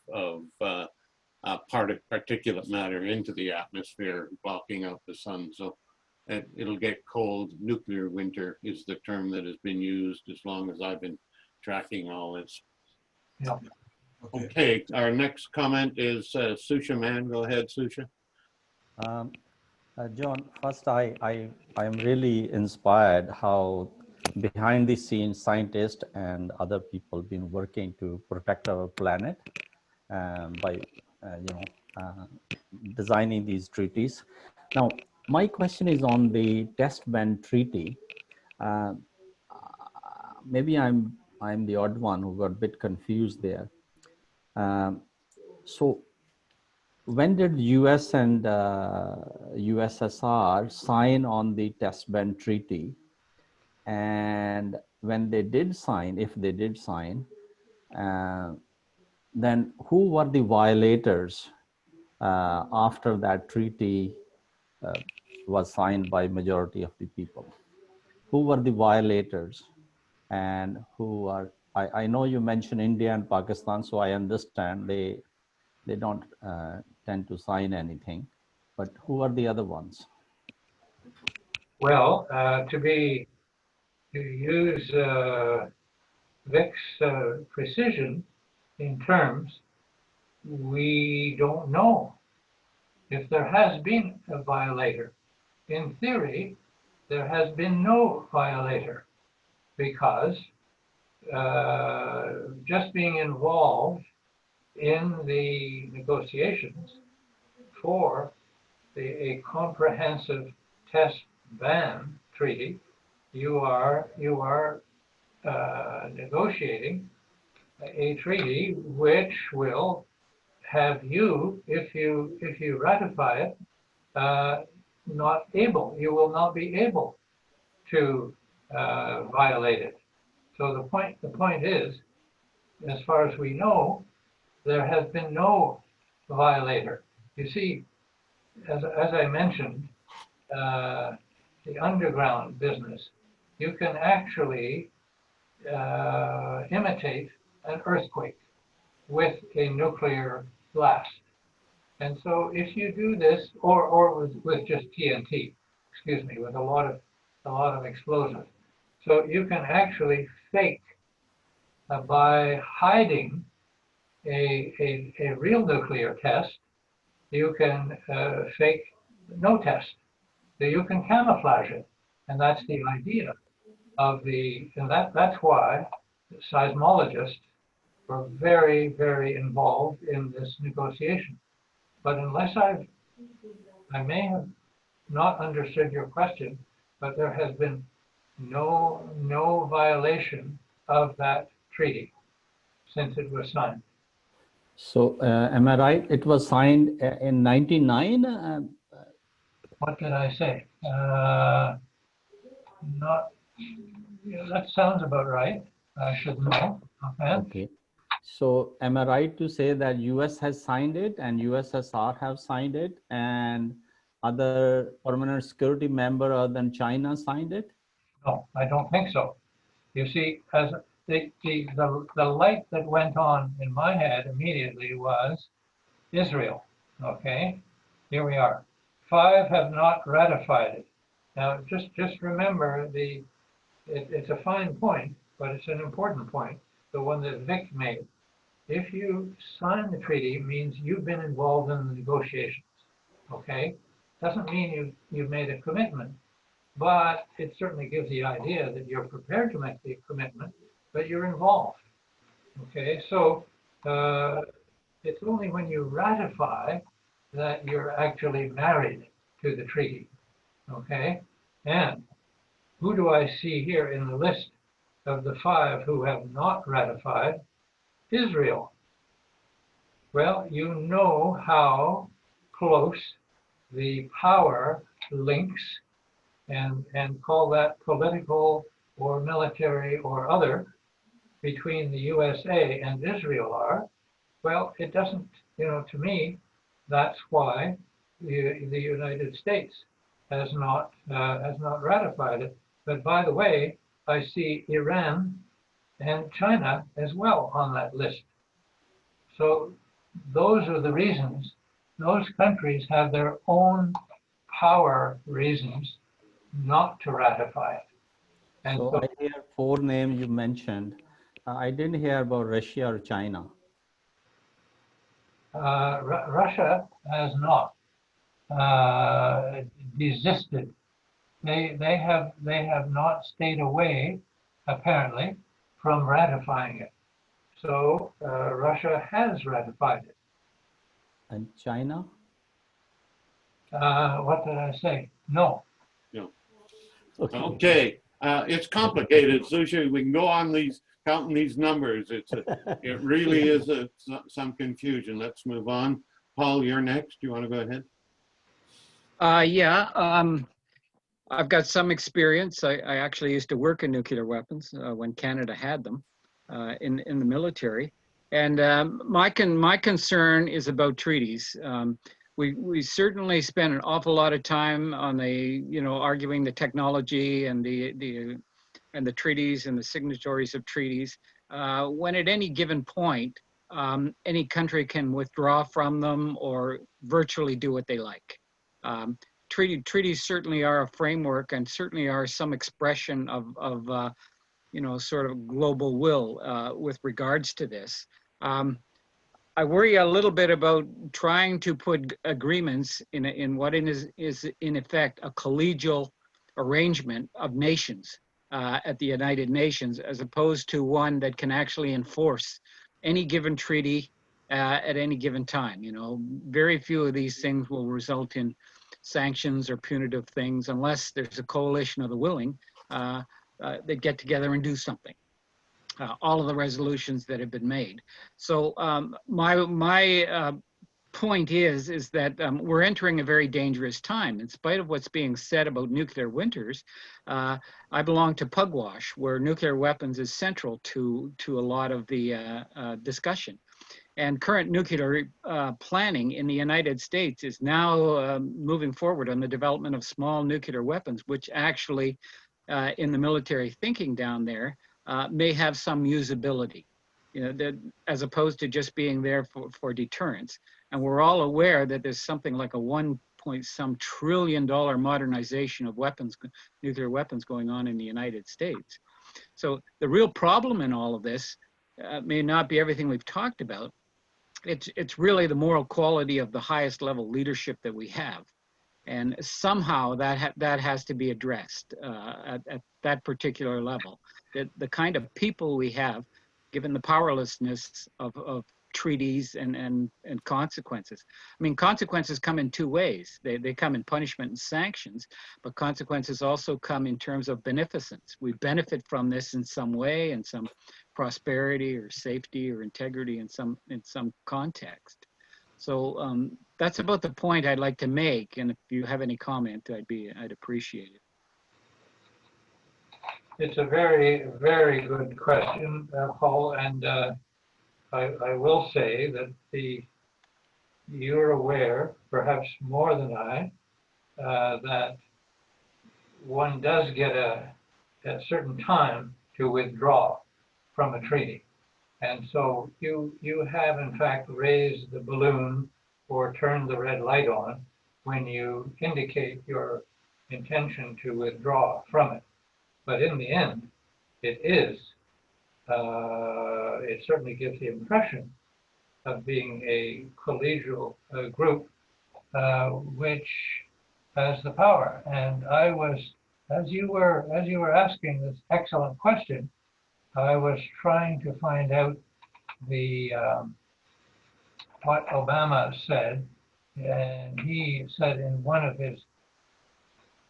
particulate matter into the atmosphere, blocking out the sun. So it'll get cold. Nuclear winter is the term that has been used as long as I've been tracking all this. Yeah. Okay, our next comment is Susha Mann. Go ahead, Susha. John, first I am really inspired how behind the scenes scientists and other people been working to protect our planet by designing these treaties. Now, my question is on the test ban treaty. Maybe I'm the odd one who got a bit confused there. So when did US and USSR sign on the test ban treaty? And when they did sign, if they did sign, then who were the violators after that treaty was signed by majority of the people? Who were the violators, and who are, I know you mentioned India and Pakistan, so I understand they don't tend to sign anything, but who are the other ones? Well, to use Vic's precision in terms, we don't know if there has been a violator. In theory, there has been no violator, because just being involved in the negotiations for a comprehensive test ban treaty, you are negotiating a treaty which will have you, if you ratify it, you will not be able to violate it. So the point is, as far as we know, there has been no violator. You see, as I mentioned, the underground business, you can actually imitate an earthquake with a nuclear blast. And so if you do this, or with just TNT, excuse me, with a lot of explosives. So you can actually fake by hiding a real nuclear test, you can fake no test. So you can camouflage it. And that's the idea of that's why seismologists were very, very involved in this negotiation. But unless I may have not understood your question, but there has been no violation of that treaty since it was signed. So am I right? It was signed in 99? What did I say? That sounds about right. I should know. Okay. So am I right to say that US has signed it and USSR have signed it and other permanent security member other than China signed it? No, I don't think so. You see, as the light that went on in my head immediately was Israel. Okay, here we are. 5 have not ratified it. Now, just remember it's a fine point, but it's an important point, the one that Vic made. If you sign the treaty, it means you've been involved in the negotiations. Okay, doesn't mean you've made a commitment, but it certainly gives the idea that you're prepared to make the commitment, but you're involved. Okay, so it's only when you ratify that you're actually married to the treaty. Okay, and who do I see here in the list of the 5 who have not ratified? Israel. Well, you know how close the power links and call that political or military or other between the USA and Israel are. Well, it doesn't, to me, that's why the United States has not ratified it. But by the way, I see Iran and China as well on that list. So those are the reasons. Those countries have their own power reasons not to ratify it. And so I hear 4 names you mentioned. I didn't hear about Russia or China. Russia has not desisted. They have not stayed away, apparently, from ratifying it. So Russia has ratified it. And China? What did I say? No. No. Okay. Okay. It's complicated, Susha. We can go on counting these numbers. It really is some confusion. Let's move on. Paul, you're next. You want to go ahead? I've got some experience. I actually used to work in nuclear weapons when Canada had them in the military. And my concern is about treaties. We certainly spend an awful lot of time on arguing the technology and the treaties and the signatories of treaties. When at any given point, any country can withdraw from them or virtually do what they like. Treaties certainly are a framework and certainly are some expression of sort of global will with regards to this. I worry a little bit about trying to put agreements in what is in effect a collegial arrangement of nations at the United Nations, as opposed to one that can actually enforce any given treaty at any given time. Very few of these things will result in sanctions or punitive things unless there's a coalition of the willing that get together and do something. All of the resolutions that have been made. So my point is that we're entering a very dangerous time. In spite of what's being said about nuclear winters, I belong to Pugwash, where nuclear weapons is central to a lot of the discussion. And current nuclear planning in the United States is now moving forward on the development of small nuclear weapons, which actually, in the military thinking down there, may have some usability, as opposed to just being there for deterrence. And we're all aware that there's something like a $1.some trillion modernization of weapons, nuclear weapons going on in the United States. So the real problem in all of this may not be everything we've talked about. It's really the moral quality of the highest level leadership that we have. And somehow that has to be addressed at that particular level. The kind of people we have, given the powerlessness of treaties and consequences. I mean, consequences come in two ways. They come in punishment and sanctions, but consequences also come in terms of beneficence. We benefit from this in some way, in some prosperity or safety or integrity in some context. So that's about the point I'd like to make. And if you have any comment, I'd appreciate it. It's a very, very good question, Paul, and I will say that you're aware, perhaps more than I, that one does get a certain time to withdraw from a treaty. And so you have in fact raised the balloon or turned the red light on when you indicate your intention to withdraw from it. But in the end, it certainly gives the impression of being a collegial group which has the power. And I was, as you were asking this excellent question, I was trying to find out what Obama said, and he said in one of his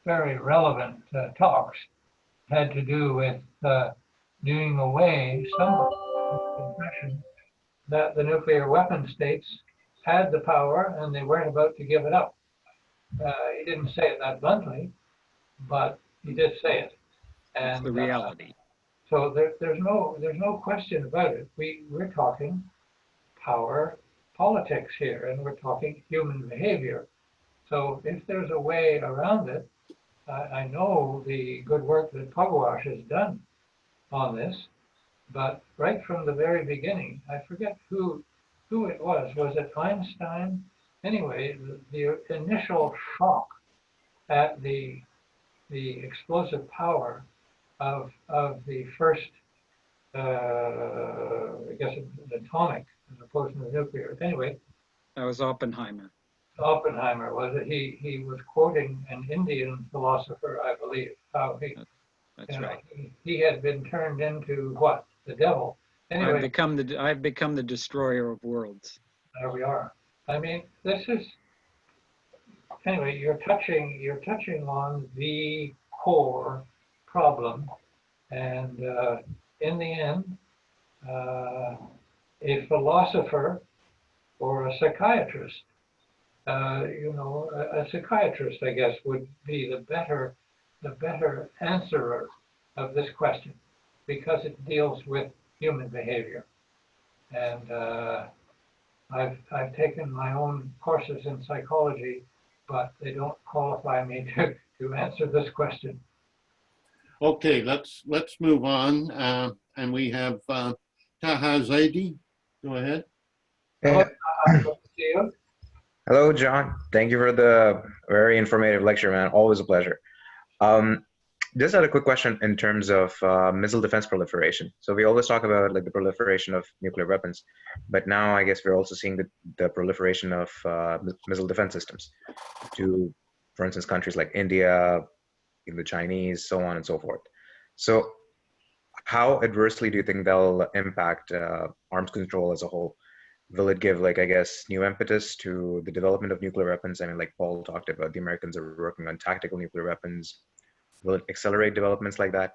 very relevant talks, had to do with doing away somewhat with the impression that the nuclear weapon states had the power and they weren't about to give it up. He didn't say it that bluntly, but he did say it. And it's the reality. So there's no question about it. We're talking power politics here, and we're talking human behavior. So if there's a way around it, I know the good work that Pugwash has done on this, but right from the very beginning, I forget who it was. Was it Einstein? Anyway, the initial shock at the explosive power of the first, I guess, atomic as opposed to the nuclear. Anyway, That was Oppenheimer. Oppenheimer was it? He was quoting an Indian philosopher, I believe. How That's right. He had been turned into what? The devil. Anyway, I've become the destroyer of worlds. there we are. I mean, this is anyway. You're touching on the core problem, and in the end, a philosopher or a psychiatrist. A psychiatrist, I guess, would be the better answerer of this question, because it deals with human behavior. And I've taken my own courses in psychology, but they don't qualify me to answer this question. Okay, let's move on. And we have Taha Zaidi. Go ahead. Hey. See you. Hello, John. Thank you for the very informative lecture, man. Always a pleasure. Just had a quick question in terms of missile defense proliferation. So we always talk about like the proliferation of nuclear weapons, but now I guess we're also seeing the proliferation of missile defense systems to, for instance, countries like India, even the Chinese, so on and so forth. So how adversely do you think they'll impact arms control as a whole? Will it give, like, I guess, new impetus to the development of nuclear weapons? I mean, like Paul talked about, the Americans are working on tactical nuclear weapons. Will it accelerate developments like that?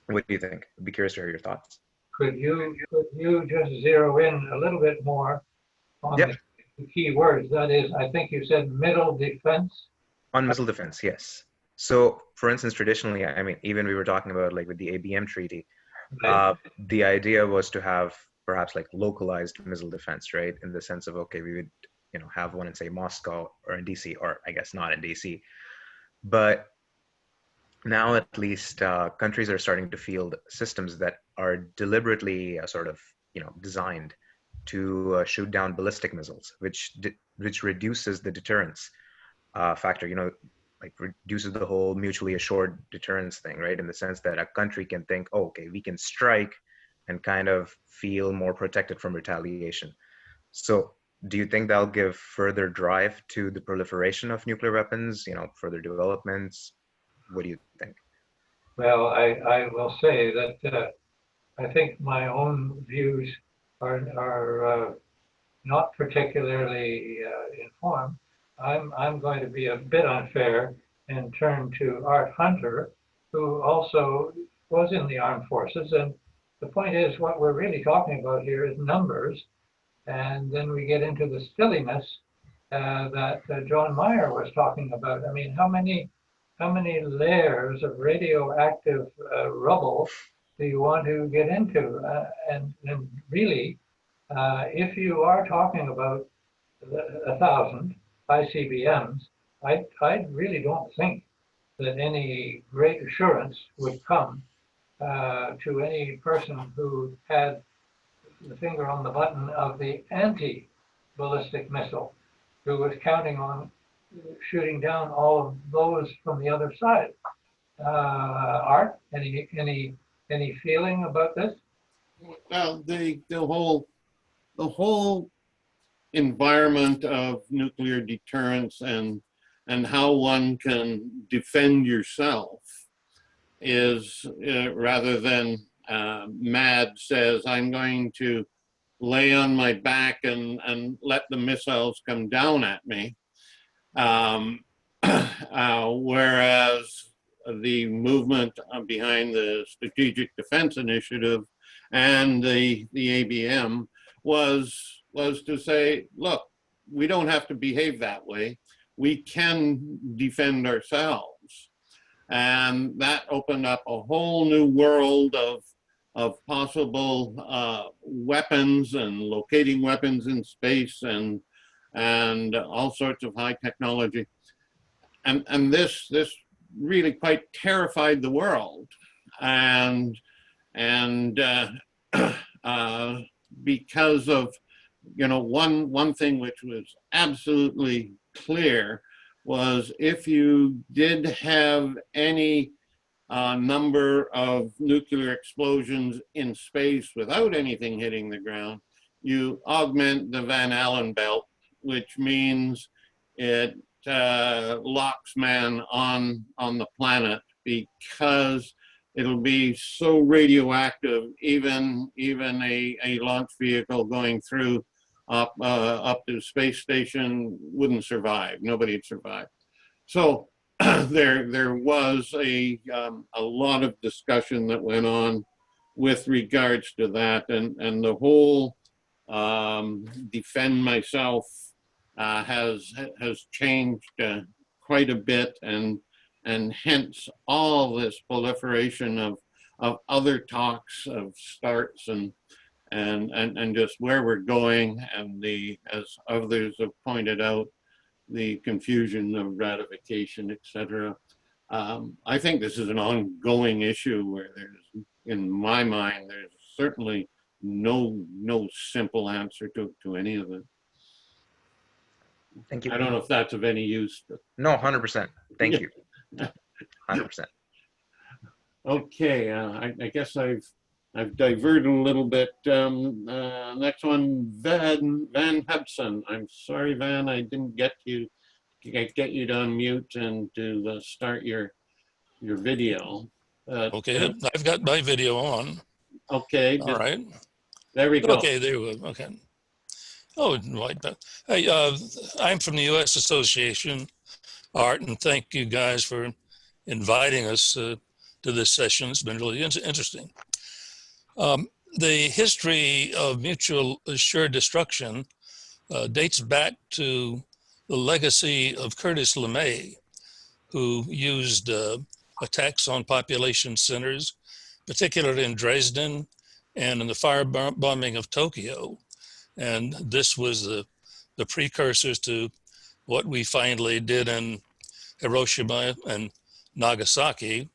What do you think? I'd be curious to hear your thoughts. Could you just zero in a little bit more on Yep. the key words? That is, I think you said middle defense. On missile defense, yes. So, for instance, traditionally, I mean, even we were talking about like with the ABM Treaty, Right. the idea was to have perhaps like localized missile defense, right? In the sense of, okay, we would, you know, have one in say Moscow or in DC, or I guess not in DC. But now at least countries are starting to field systems that are deliberately sort of, you know, designed to shoot down ballistic missiles, which reduces the deterrence factor, you know, like reduces the whole mutually assured deterrence thing, right? In the sense that a country can think, oh, okay, we can strike and kind of feel more protected from retaliation. So do you think that'll give further drive to the proliferation of nuclear weapons, you know, further developments? What do you think? Well, I will say that I think my own views are not particularly informed. I'm going to be a bit unfair and turn to Art Hunter, who also was in the armed forces. And the point is, what we're really talking about here is numbers. And then we get into the silliness that John Meyer was talking about. I mean, how many layers of radioactive rubble do you want to get into? And really, if you are talking about 1,000 ICBMs, I really don't think that any great assurance would come to any person who had the finger on the button of the anti-ballistic missile, who was counting on shooting down all of those from the other side. Art, any feeling about this? Well, the whole environment of nuclear deterrence and how one can defend yourself is rather than MAD says, I'm going to lay on my back and let the missiles come down at me. Whereas the movement behind the Strategic Defense Initiative and the ABM was to say, look, we don't have to behave that way. We can defend ourselves. And that opened up a whole new world of possible weapons and locating weapons in space and all sorts of high technology. And this really quite terrified the world. And because of, you know, one thing which was absolutely clear was if you did have any number of nuclear explosions in space without anything hitting the ground, you augment the Van Allen belt, which means it locks man on the planet, because it'll be so radioactive, even a launch vehicle going through up to the space station wouldn't survive. Nobody'd survive. So there was a lot of discussion that went on with regards to that, and the whole defend myself has changed quite a bit, and hence all this proliferation of other talks of starts and just where we're going, and as others have pointed out, the confusion of ratification, etc. I think this is an ongoing issue where there's, in my mind, there's certainly no simple answer to any of it. Thank you. I don't know if that's of any use. But... No, 100%. Thank you. 100%. Okay, I guess I've diverted a little bit. Next one, Van Hudson. I'm sorry, Van, I didn't get you to unmute and to start your video. Okay, I've got my video on. Okay. All right. There we go. Okay, there we go. Okay. Oh, right. Hey, I'm from the U.S. Association, Art, and thank you guys for inviting us to this session. It's been really interesting. The history of mutual assured destruction dates back to the legacy of Curtis LeMay, who used attacks on population centers, particularly in Dresden and in the firebombing of Tokyo. And this was the precursors to what we finally did in Hiroshima and Nagasaki.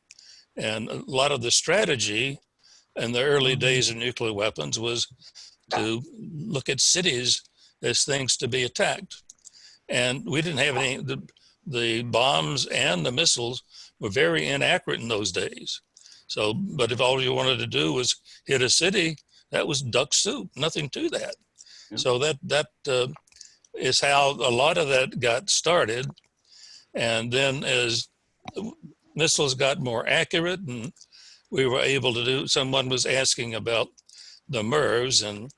And a lot of the strategy in the early days of nuclear weapons was to look at cities as things to be attacked. And we didn't have any, the bombs and the missiles were very inaccurate in those days. So, but if all you wanted to do was hit a city, that was duck soup, nothing to that. Yeah. So that is how a lot of that got started. And then as missiles got more accurate and we were able to do, someone was asking about the MIRVs, and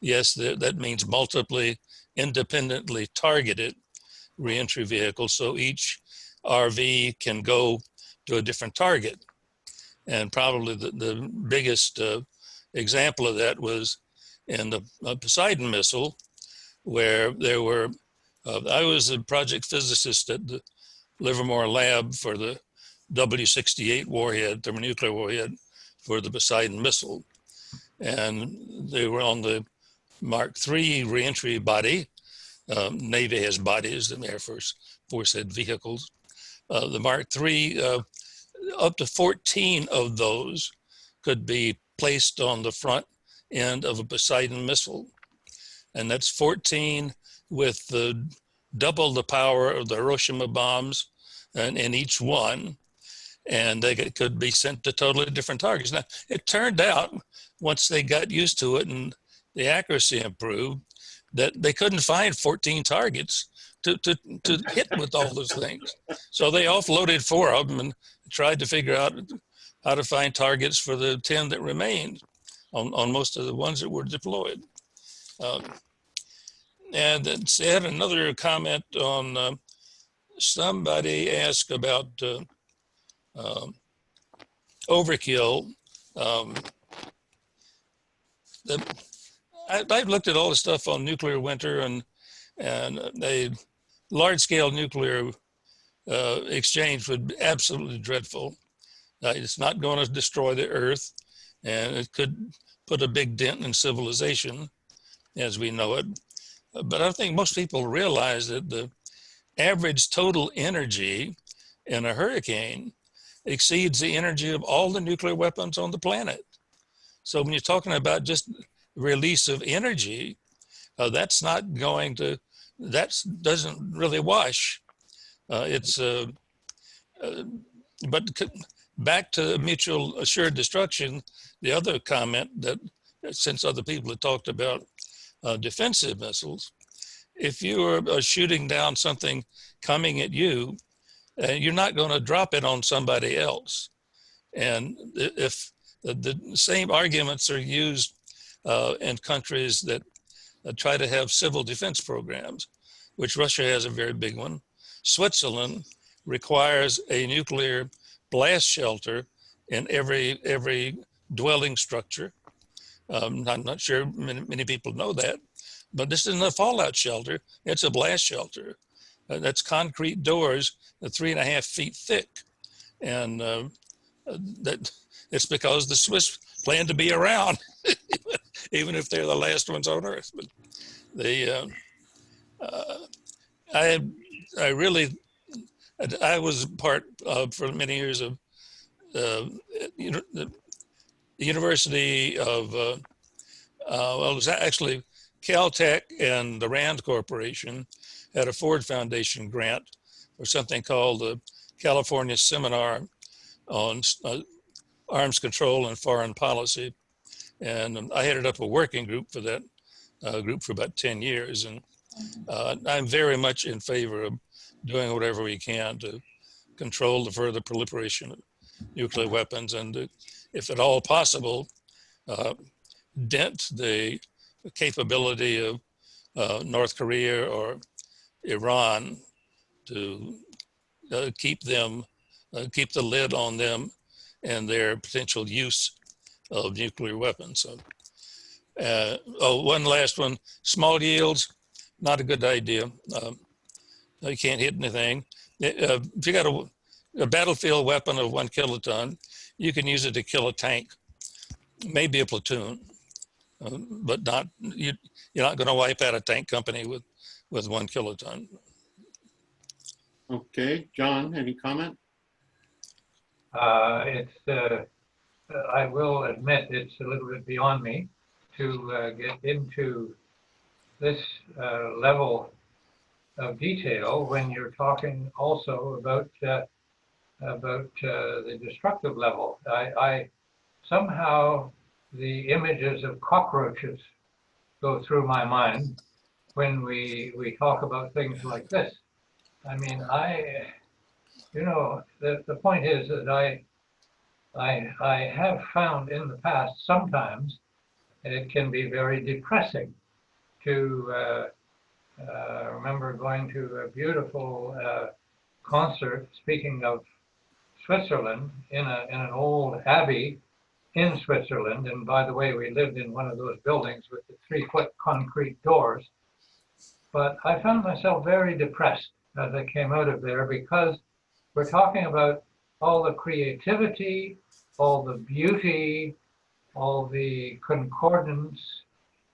yes, that means multiply independently targeted reentry vehicles. So each RV can go to a different target. And probably the biggest example of that was in the Poseidon Missile, where there were, I was a project physicist at the Livermore lab for the W68 warhead, thermonuclear warhead for the Poseidon Missile. And they were on the Mark III reentry body. Navy has bodies and the Air Force had vehicles. The Mark III, up to 14 of those could be placed on the front end of a Poseidon missile. And that's 14 with double the power of the Hiroshima bombs in each one. And they could be sent to totally different targets. Now, it turned out, once they got used to it and the accuracy improved, that they couldn't find 14 targets to hit with all those things. So they offloaded 4 of them and tried to figure out how to find targets for the 10 that remained on most of the ones that were deployed. And then I had another comment on somebody asked about overkill. I've looked at all the stuff on nuclear winter and a large-scale nuclear exchange would be absolutely dreadful. It's not going to destroy the Earth, and it could put a big dent in civilization as we know it. But I think most people realize that the average total energy in a hurricane exceeds the energy of all the nuclear weapons on the planet. So when you're talking about just release of energy, that's not going to, that doesn't really wash. But back to mutual assured destruction, the other comment that, since other people have talked about defensive missiles, if you are shooting down something coming at you, you're not going to drop it on somebody else. And if the same arguments are used in countries that try to have civil defense programs, which Russia has a very big one. Switzerland requires a nuclear blast shelter in every dwelling structure. I'm not sure many people know that, but this isn't a fallout shelter, it's a blast shelter. That's concrete doors 3.5 feet thick. And that it's because the Swiss plan to be around, even if they're the last ones on Earth. But they, I was part of, for many years of the University of, well, it was actually Caltech and the Rand Corporation had a Ford Foundation grant for something called the California Seminar on Arms Control and Foreign Policy. And I headed up a working group for that group for about 10 years. And I'm very much in favor of doing whatever we can to control the further proliferation of nuclear weapons and, if at all possible, dent the capability of North Korea or Iran to keep them, keep the lid on them and their potential use of nuclear weapons. So, one last one, small yields, not a good idea. You can't hit anything. If you got a battlefield weapon of 1 kiloton, you can use it to kill a tank. maybe a platoon, but not you're not going to wipe out a tank company with 1 kiloton. Okay, John, any comment? I will admit it's a little bit beyond me to get into this level of detail when you're talking also about the destructive level. I somehow the images of cockroaches go through my mind when we talk about things like this. I mean, the point is that I have found in the past sometimes it can be very depressing to remember going to a beautiful concert, speaking of Switzerland, in an old abbey in Switzerland. And by the way, we lived in one of those buildings with the 3-foot concrete doors. But I found myself very depressed as I came out of there, because we're talking about all the creativity, all the beauty, all the concordance,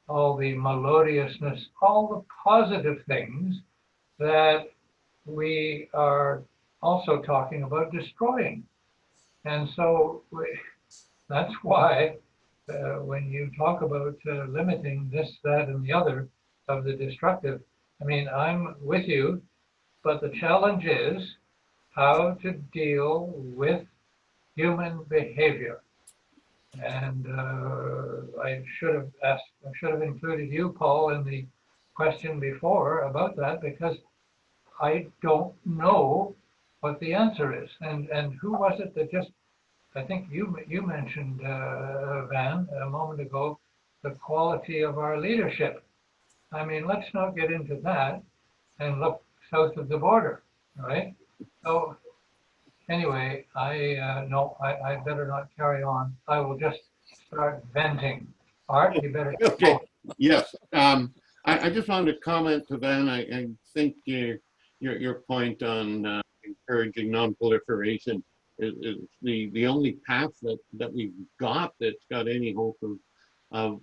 all the melodiousness, all the positive things that we are also talking about destroying. And so that's why when you talk about limiting this, that, and the other of the destructive, I mean, I'm with you, but the challenge is how to deal with human behavior. And I should have included you, Paul, in the question before about that, because I don't know what the answer is. And who was it that just, I think you mentioned, Van, a moment ago, the quality of our leadership. I mean, let's not get into that and look south of the border, right? So anyway, I better not carry on. I will just start venting. Art, you better. Okay, yes. I just wanted to comment to Van. I think your point on encouraging non-proliferation is the only path that we've got that's got any hope of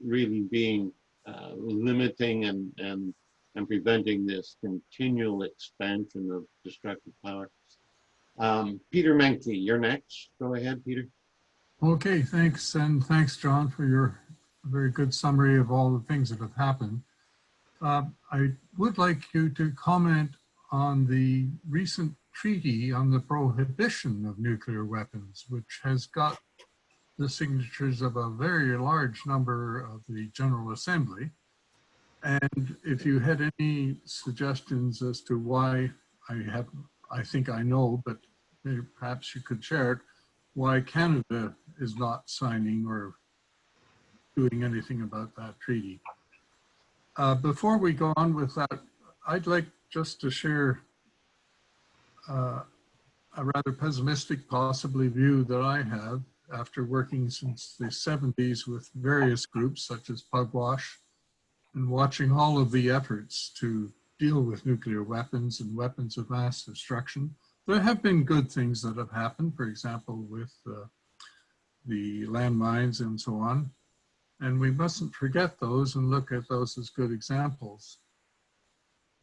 really being limiting and preventing this continual expansion of destructive power. Peter Menke, you're next. Go ahead, Peter. Okay, thanks. And thanks, John, for your very good summary of all the things that have happened. I would like you to comment on the recent treaty on the prohibition of nuclear weapons, which has got the signatures of a very large number of the General Assembly. And if you had any suggestions as to why, I think I know, but maybe perhaps you could share it, why Canada is not signing or doing anything about that treaty. Before we go on with that, I'd like just to share a rather pessimistic, possibly, view that I have after working since the 70s with various groups such as Pugwash, and watching all of the efforts to deal with nuclear weapons and weapons of mass destruction. There have been good things that have happened, for example, with the landmines and so on. And we mustn't forget those and look at those as good examples.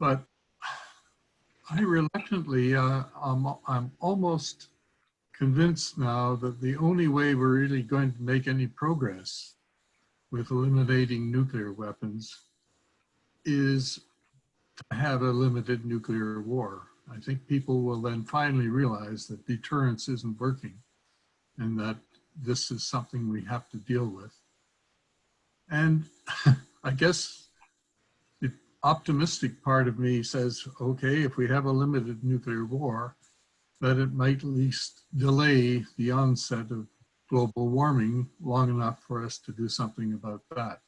But I reluctantly, I'm almost convinced now that the only way we're really going to make any progress with eliminating nuclear weapons is to have a limited nuclear war. I think people will then finally realize that deterrence isn't working and that this is something we have to deal with. And I guess the optimistic part of me says, okay, if we have a limited nuclear war, that it might at least delay the onset of global warming long enough for us to do something about that.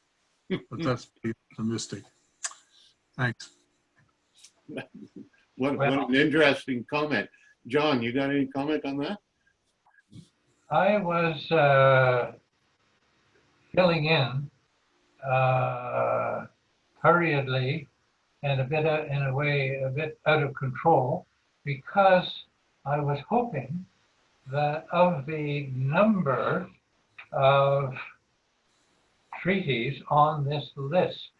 But that's pretty optimistic. Thanks. What an interesting comment. John, you got any comment on that? I was filling in hurriedly and a bit in a way a bit out of control, because I was hoping that of the number of treaties on this list.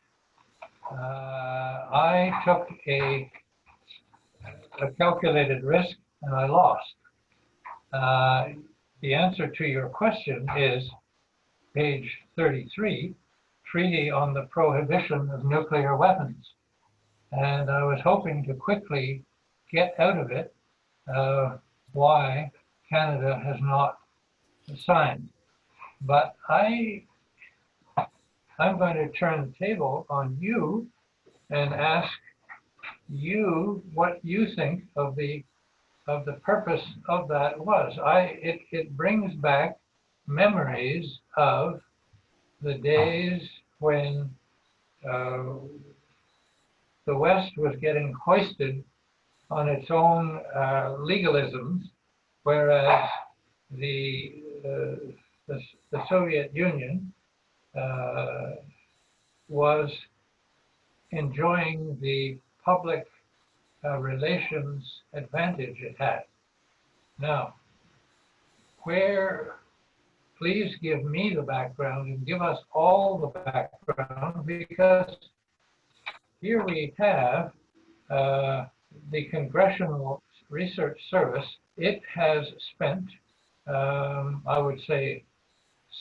I took a calculated risk and I lost. The answer to your question is page 33, Treaty on the Prohibition of Nuclear Weapons. And I was hoping to quickly get out of it why Canada has not signed. But I'm going to turn the table on you and ask you what you think of the purpose of that was. It brings back memories of the days when the West was getting hoisted on its own legalisms, whereas the Soviet Union was enjoying the public relations advantage it had. Now, please give me the background and give us all the background, because here we have the Congressional Research Service. It has spent, I would say,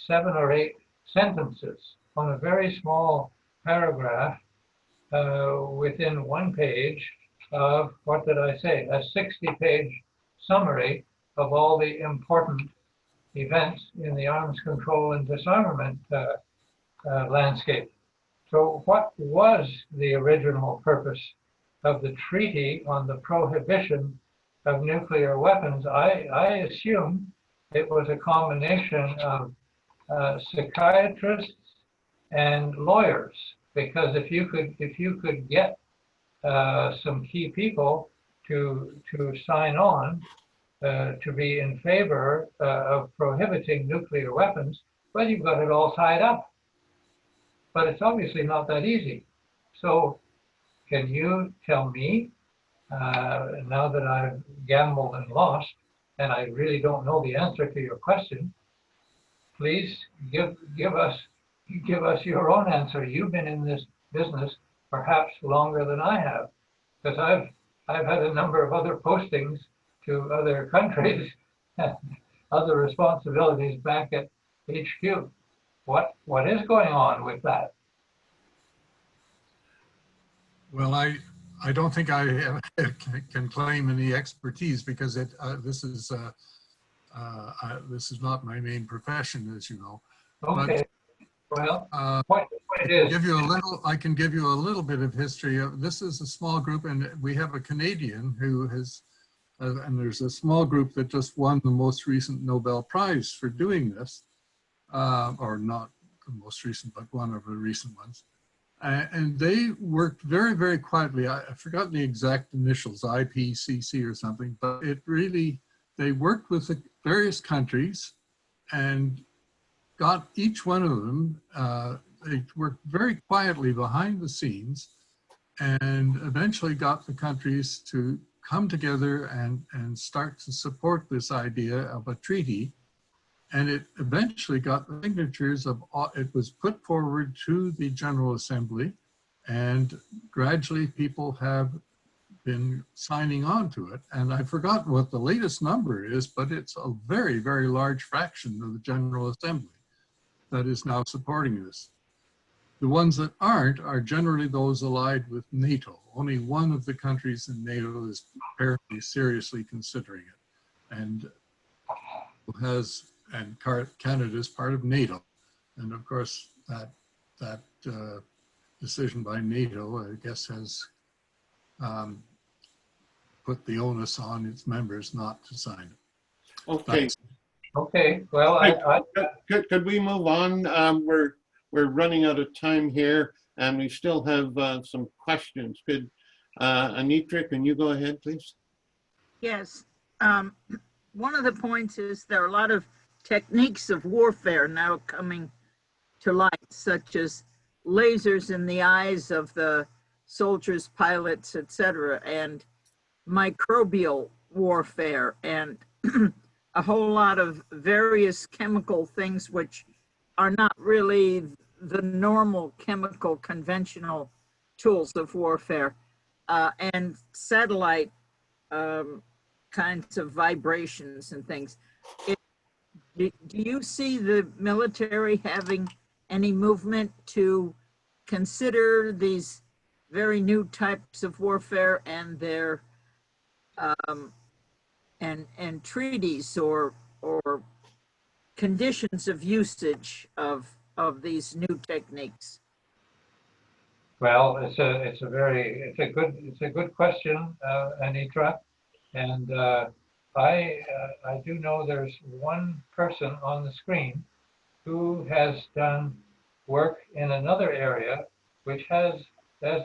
7 or 8 sentences on a very small paragraph within 1 page of, what did I say, a 60-page summary of all the important events in the arms control and disarmament landscape. So what was the original purpose of the Treaty on the Prohibition of Nuclear Weapons? I assume it was a combination of psychiatrists and lawyers, because if you could get some key people to sign on to be in favor of prohibiting nuclear weapons, well, you've got it all tied up. But it's obviously not that easy. So can you tell me, now that I've gambled and lost, and I really don't know the answer to your question, please give us your own answer. You've been in this business perhaps longer than I have, because I've had a number of other postings to other countries and other responsibilities back at HQ. What is going on with that? Well, I don't think I can claim any expertise, because this is not my main profession, as you know. Okay. But, well, what it is. I can give you a little bit of history. This is a small group, and we have a Canadian who has, and there's a small group that just won the most recent Nobel Prize for doing this, or not the most recent, but one of the recent ones. And they worked very, very quietly. I've forgotten the exact initials, IPCC or something, but they worked with the various countries and got each one of them, they worked very quietly behind the scenes, and eventually got the countries to come together and start to support this idea of a treaty. And it eventually got the signatures of, it was put forward to the General Assembly, and gradually people have been signing on to it. And I've forgotten what the latest number is, but it's a very, very large fraction of the General Assembly that is now supporting this. The ones that aren't are generally those allied with NATO. Only one of the countries in NATO is apparently seriously considering it, and Canada is part of NATO. And of course, that decision by NATO, I guess, has put the onus on its members not to sign it. Okay. Okay. Well, Could we move on? We're running out of time here, and we still have some questions. Could Anitra, can you go ahead, please? Yes. One of the points is there are a lot of techniques of warfare now coming to light, such as lasers in the eyes of the soldiers, pilots, etc., and microbial warfare. And a whole lot of various chemical things which are not really the normal chemical conventional tools of warfare, and satellite kinds of vibrations and things. Do you see the military having any movement to consider these very new types of warfare and their and treaties or conditions of usage of these new techniques? Well, it's a good question, Anitra, and I do know there's one person on the screen who has done work in another area which has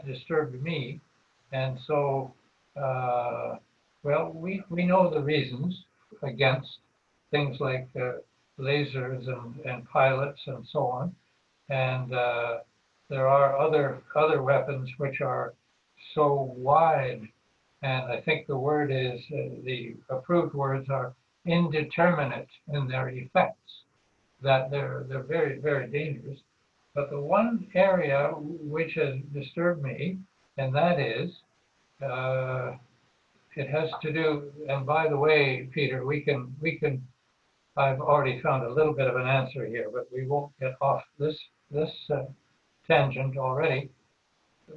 disturbed me, and so well, we know the reasons against things like lasers and pilots and so on, and there are other weapons which are so wide, and I think the word is the approved words are indeterminate in their effects, that they're very, very dangerous. But the one area which has disturbed me, and that is it has to do, and by the way, Peter, we can I've already found a little bit of an answer here, but we won't get off this tangent already.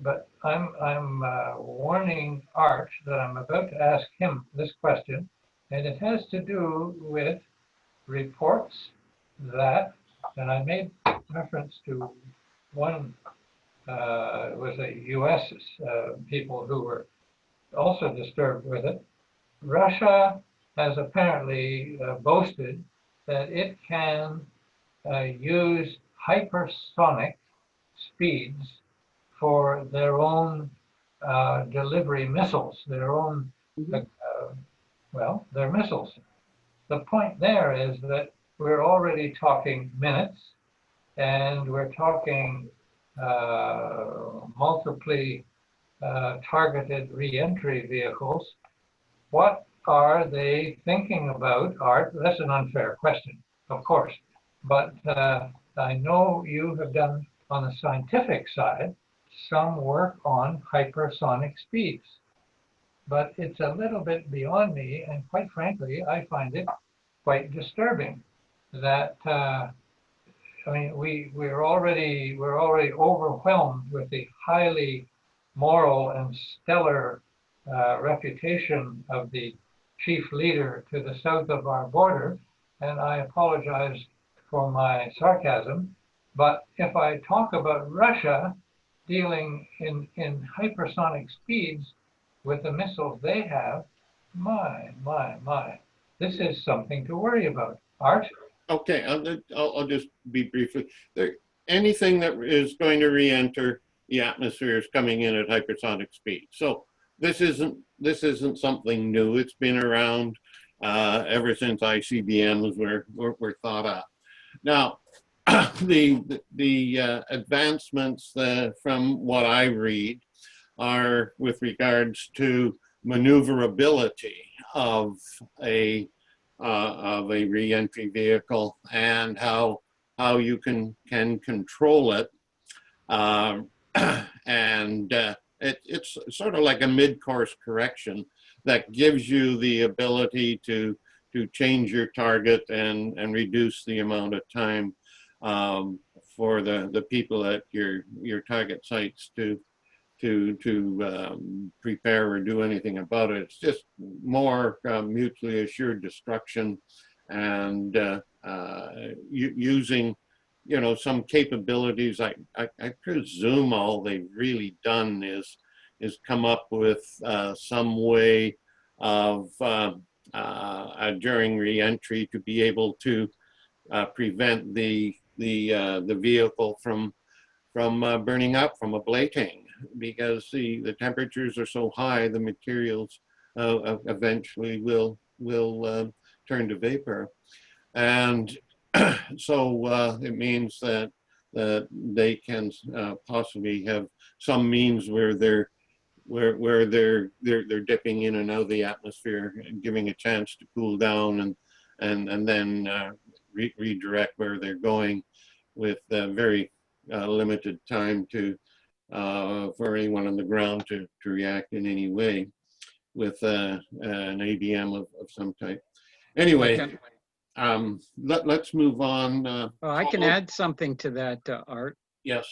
But I'm warning Art that I'm about to ask him this question, and it has to do with reports that, and I made reference to one, it was a U.S. People who were also disturbed with it. Russia has apparently boasted that it can use hypersonic speeds for their own delivery missiles, their own, well, their missiles. The point there is that we're already talking minutes, and we're talking multiply targeted re-entry vehicles. What are they thinking about, Art? That's an unfair question, of course, but I know you have done on the scientific side some work on hypersonic speeds, but it's a little bit beyond me, and quite frankly, I find it quite disturbing that I mean, we're already overwhelmed with the highly moral and stellar reputation of the chief leader to the south of our border, and I apologize for my sarcasm, but if I talk about Russia dealing in hypersonic speeds with the missiles they have, my, this is something to worry about. Art? Okay, I'll just be briefly. Anything that is going to re-enter the atmosphere is coming in at hypersonic speed. So this isn't something new. It's been around ever since ICBMs were thought up. Now, the advancements from what I read are with regards to maneuverability of a re-entry vehicle and how you can control it, and it's sort of like a mid-course correction that gives you the ability to change your target and reduce the amount of time for the people at your target sites to prepare or do anything about it. It's just more mutually assured destruction, and using, some capabilities. I presume all they've really done is come up with some way of during re-entry to be able to prevent the vehicle from burning up, from ablating, because the temperatures are so high, the materials eventually will turn to vapor, and so it means that they can possibly have some means where they're dipping in and out of the atmosphere and giving a chance to cool down and then redirect where they're going with very limited time to for anyone on the ground to react in any way with an ABM of some type. Anyway, let's move on. Well, I can add something to that, Art. Yes.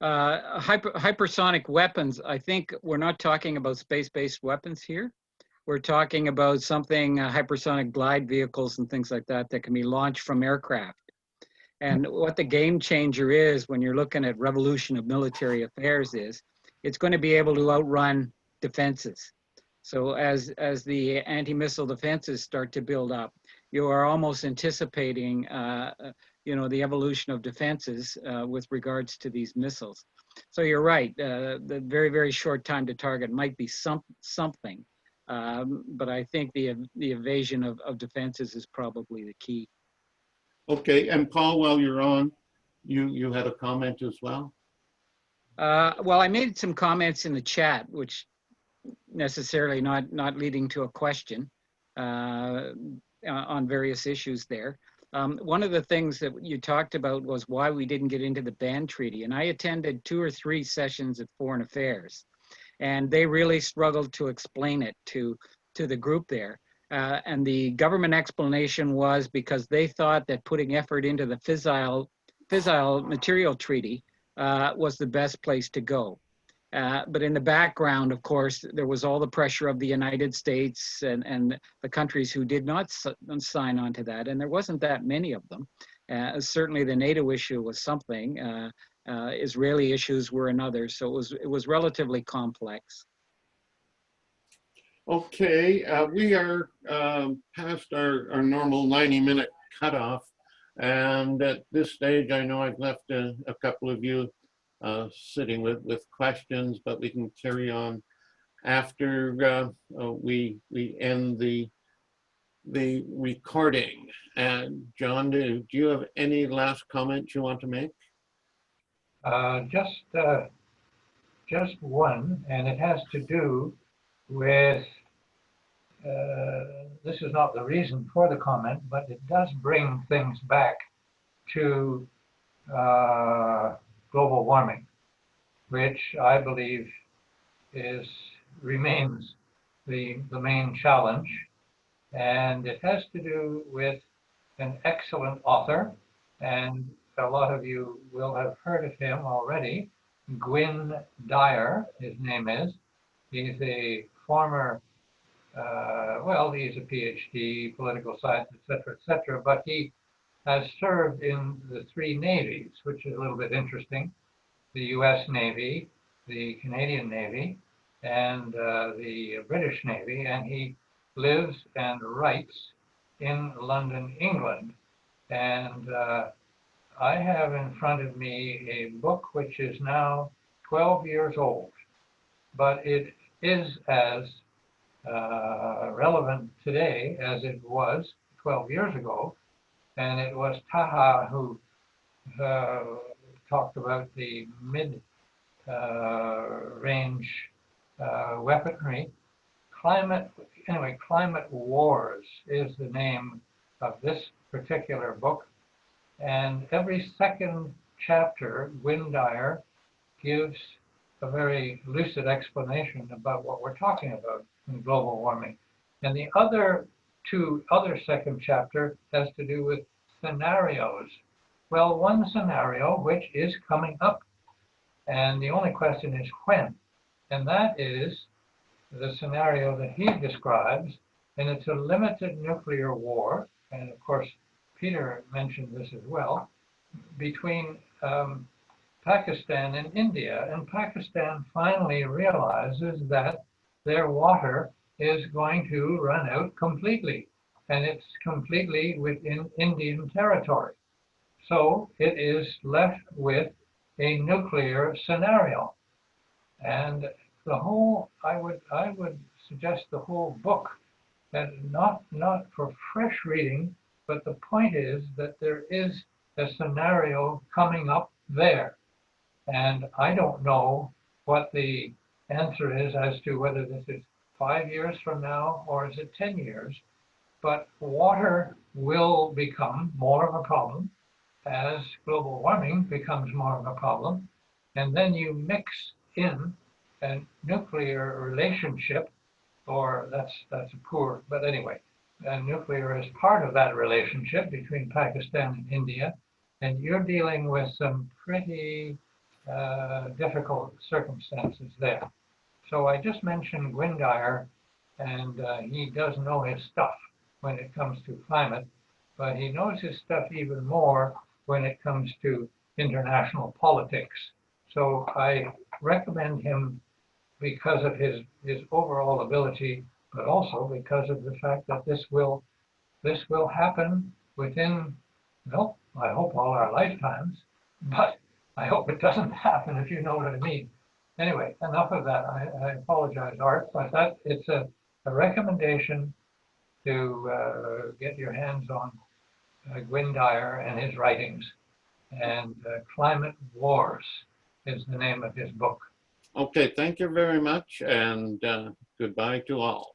Hypersonic weapons, I think we're not talking about space-based weapons here. We're talking about something, hypersonic glide vehicles and things like that, that can be launched from aircraft. And what the game changer is when you're looking at revolution of military affairs is, it's going to be able to outrun defenses. So as the anti-missile defenses start to build up, you are almost anticipating the evolution of defenses with regards to these missiles. So you're right, the very, very short time to target might be something, but I think the evasion of defenses is probably the key. Okay, and Paul, while you're on, you had a comment as well? Well, I made some comments in the chat, which necessarily not leading to a question on various issues there. One of the things that you talked about was why we didn't get into the ban treaty. And I attended 2 or 3 sessions at Foreign Affairs, and they really struggled to explain it to the group there. And the government explanation was because they thought that putting effort into the fissile material treaty was the best place to go. But in the background, of course, there was all the pressure of the United States and the countries who did not sign on to that, and there wasn't that many of them. Certainly the NATO issue was something, Israeli issues were another, so it was relatively complex. Okay, we are past our normal 90-minute cutoff, and at this stage, I know I've left a couple of you sitting with questions, but we can carry on after we end the recording. And John, do you have any last comments you want to make? Just one, and it has to do with, this is not the reason for the comment, but it does bring things back to global warming, which I believe remains the main challenge. And it has to do with an excellent author, and a lot of you will have heard of him already, Gwynne Dyer, his name is. He's a former, he's a PhD, political science, et cetera, but he has served in the 3 navies, which is a little bit interesting: the US Navy, the Canadian Navy, and the British Navy, and he lives and writes in London, England. And I have in front of me a book which is now 12 years old, but it is as relevant today as it was 12 years ago. And it was Taha who talked about the mid-range weaponry. Climate Wars is the name of this particular book. And every second chapter, Gwynne Dyer gives a very lucid explanation about what we're talking about in global warming. And the other second chapter has to do with scenarios. Well, one scenario which is coming up, and the only question is when. And that is the scenario that he describes, and it's a limited nuclear war, and of course Peter mentioned this as well, between Pakistan and India. And Pakistan finally realizes that their water is going to run out completely, and it's completely within Indian territory. So it is left with a nuclear scenario. And the whole, I would suggest the whole book, that not for fresh reading, but the point is that there is a scenario coming up there. And I don't know what the answer is as to whether this is 5 years from now or is it 10 years. but water will become more of a problem as global warming becomes more of a problem. And then you mix in a nuclear relationship, or that's a poor, but anyway, nuclear is part of that relationship between Pakistan and India, and you're dealing with some pretty difficult circumstances there. So I just mentioned Gwyndair, and he does know his stuff when it comes to climate, but he knows his stuff even more when it comes to international politics. So I recommend him because of his overall ability, but also because of the fact that this will happen within, well, I hope all our lifetimes, but I hope it doesn't happen, if you know what I mean. Anyway, enough of that. I apologize, Art, but it's a recommendation to get your hands on Gwyndair and his writings. And Climate Wars is the name of his book. Okay, thank you very much, and goodbye to all.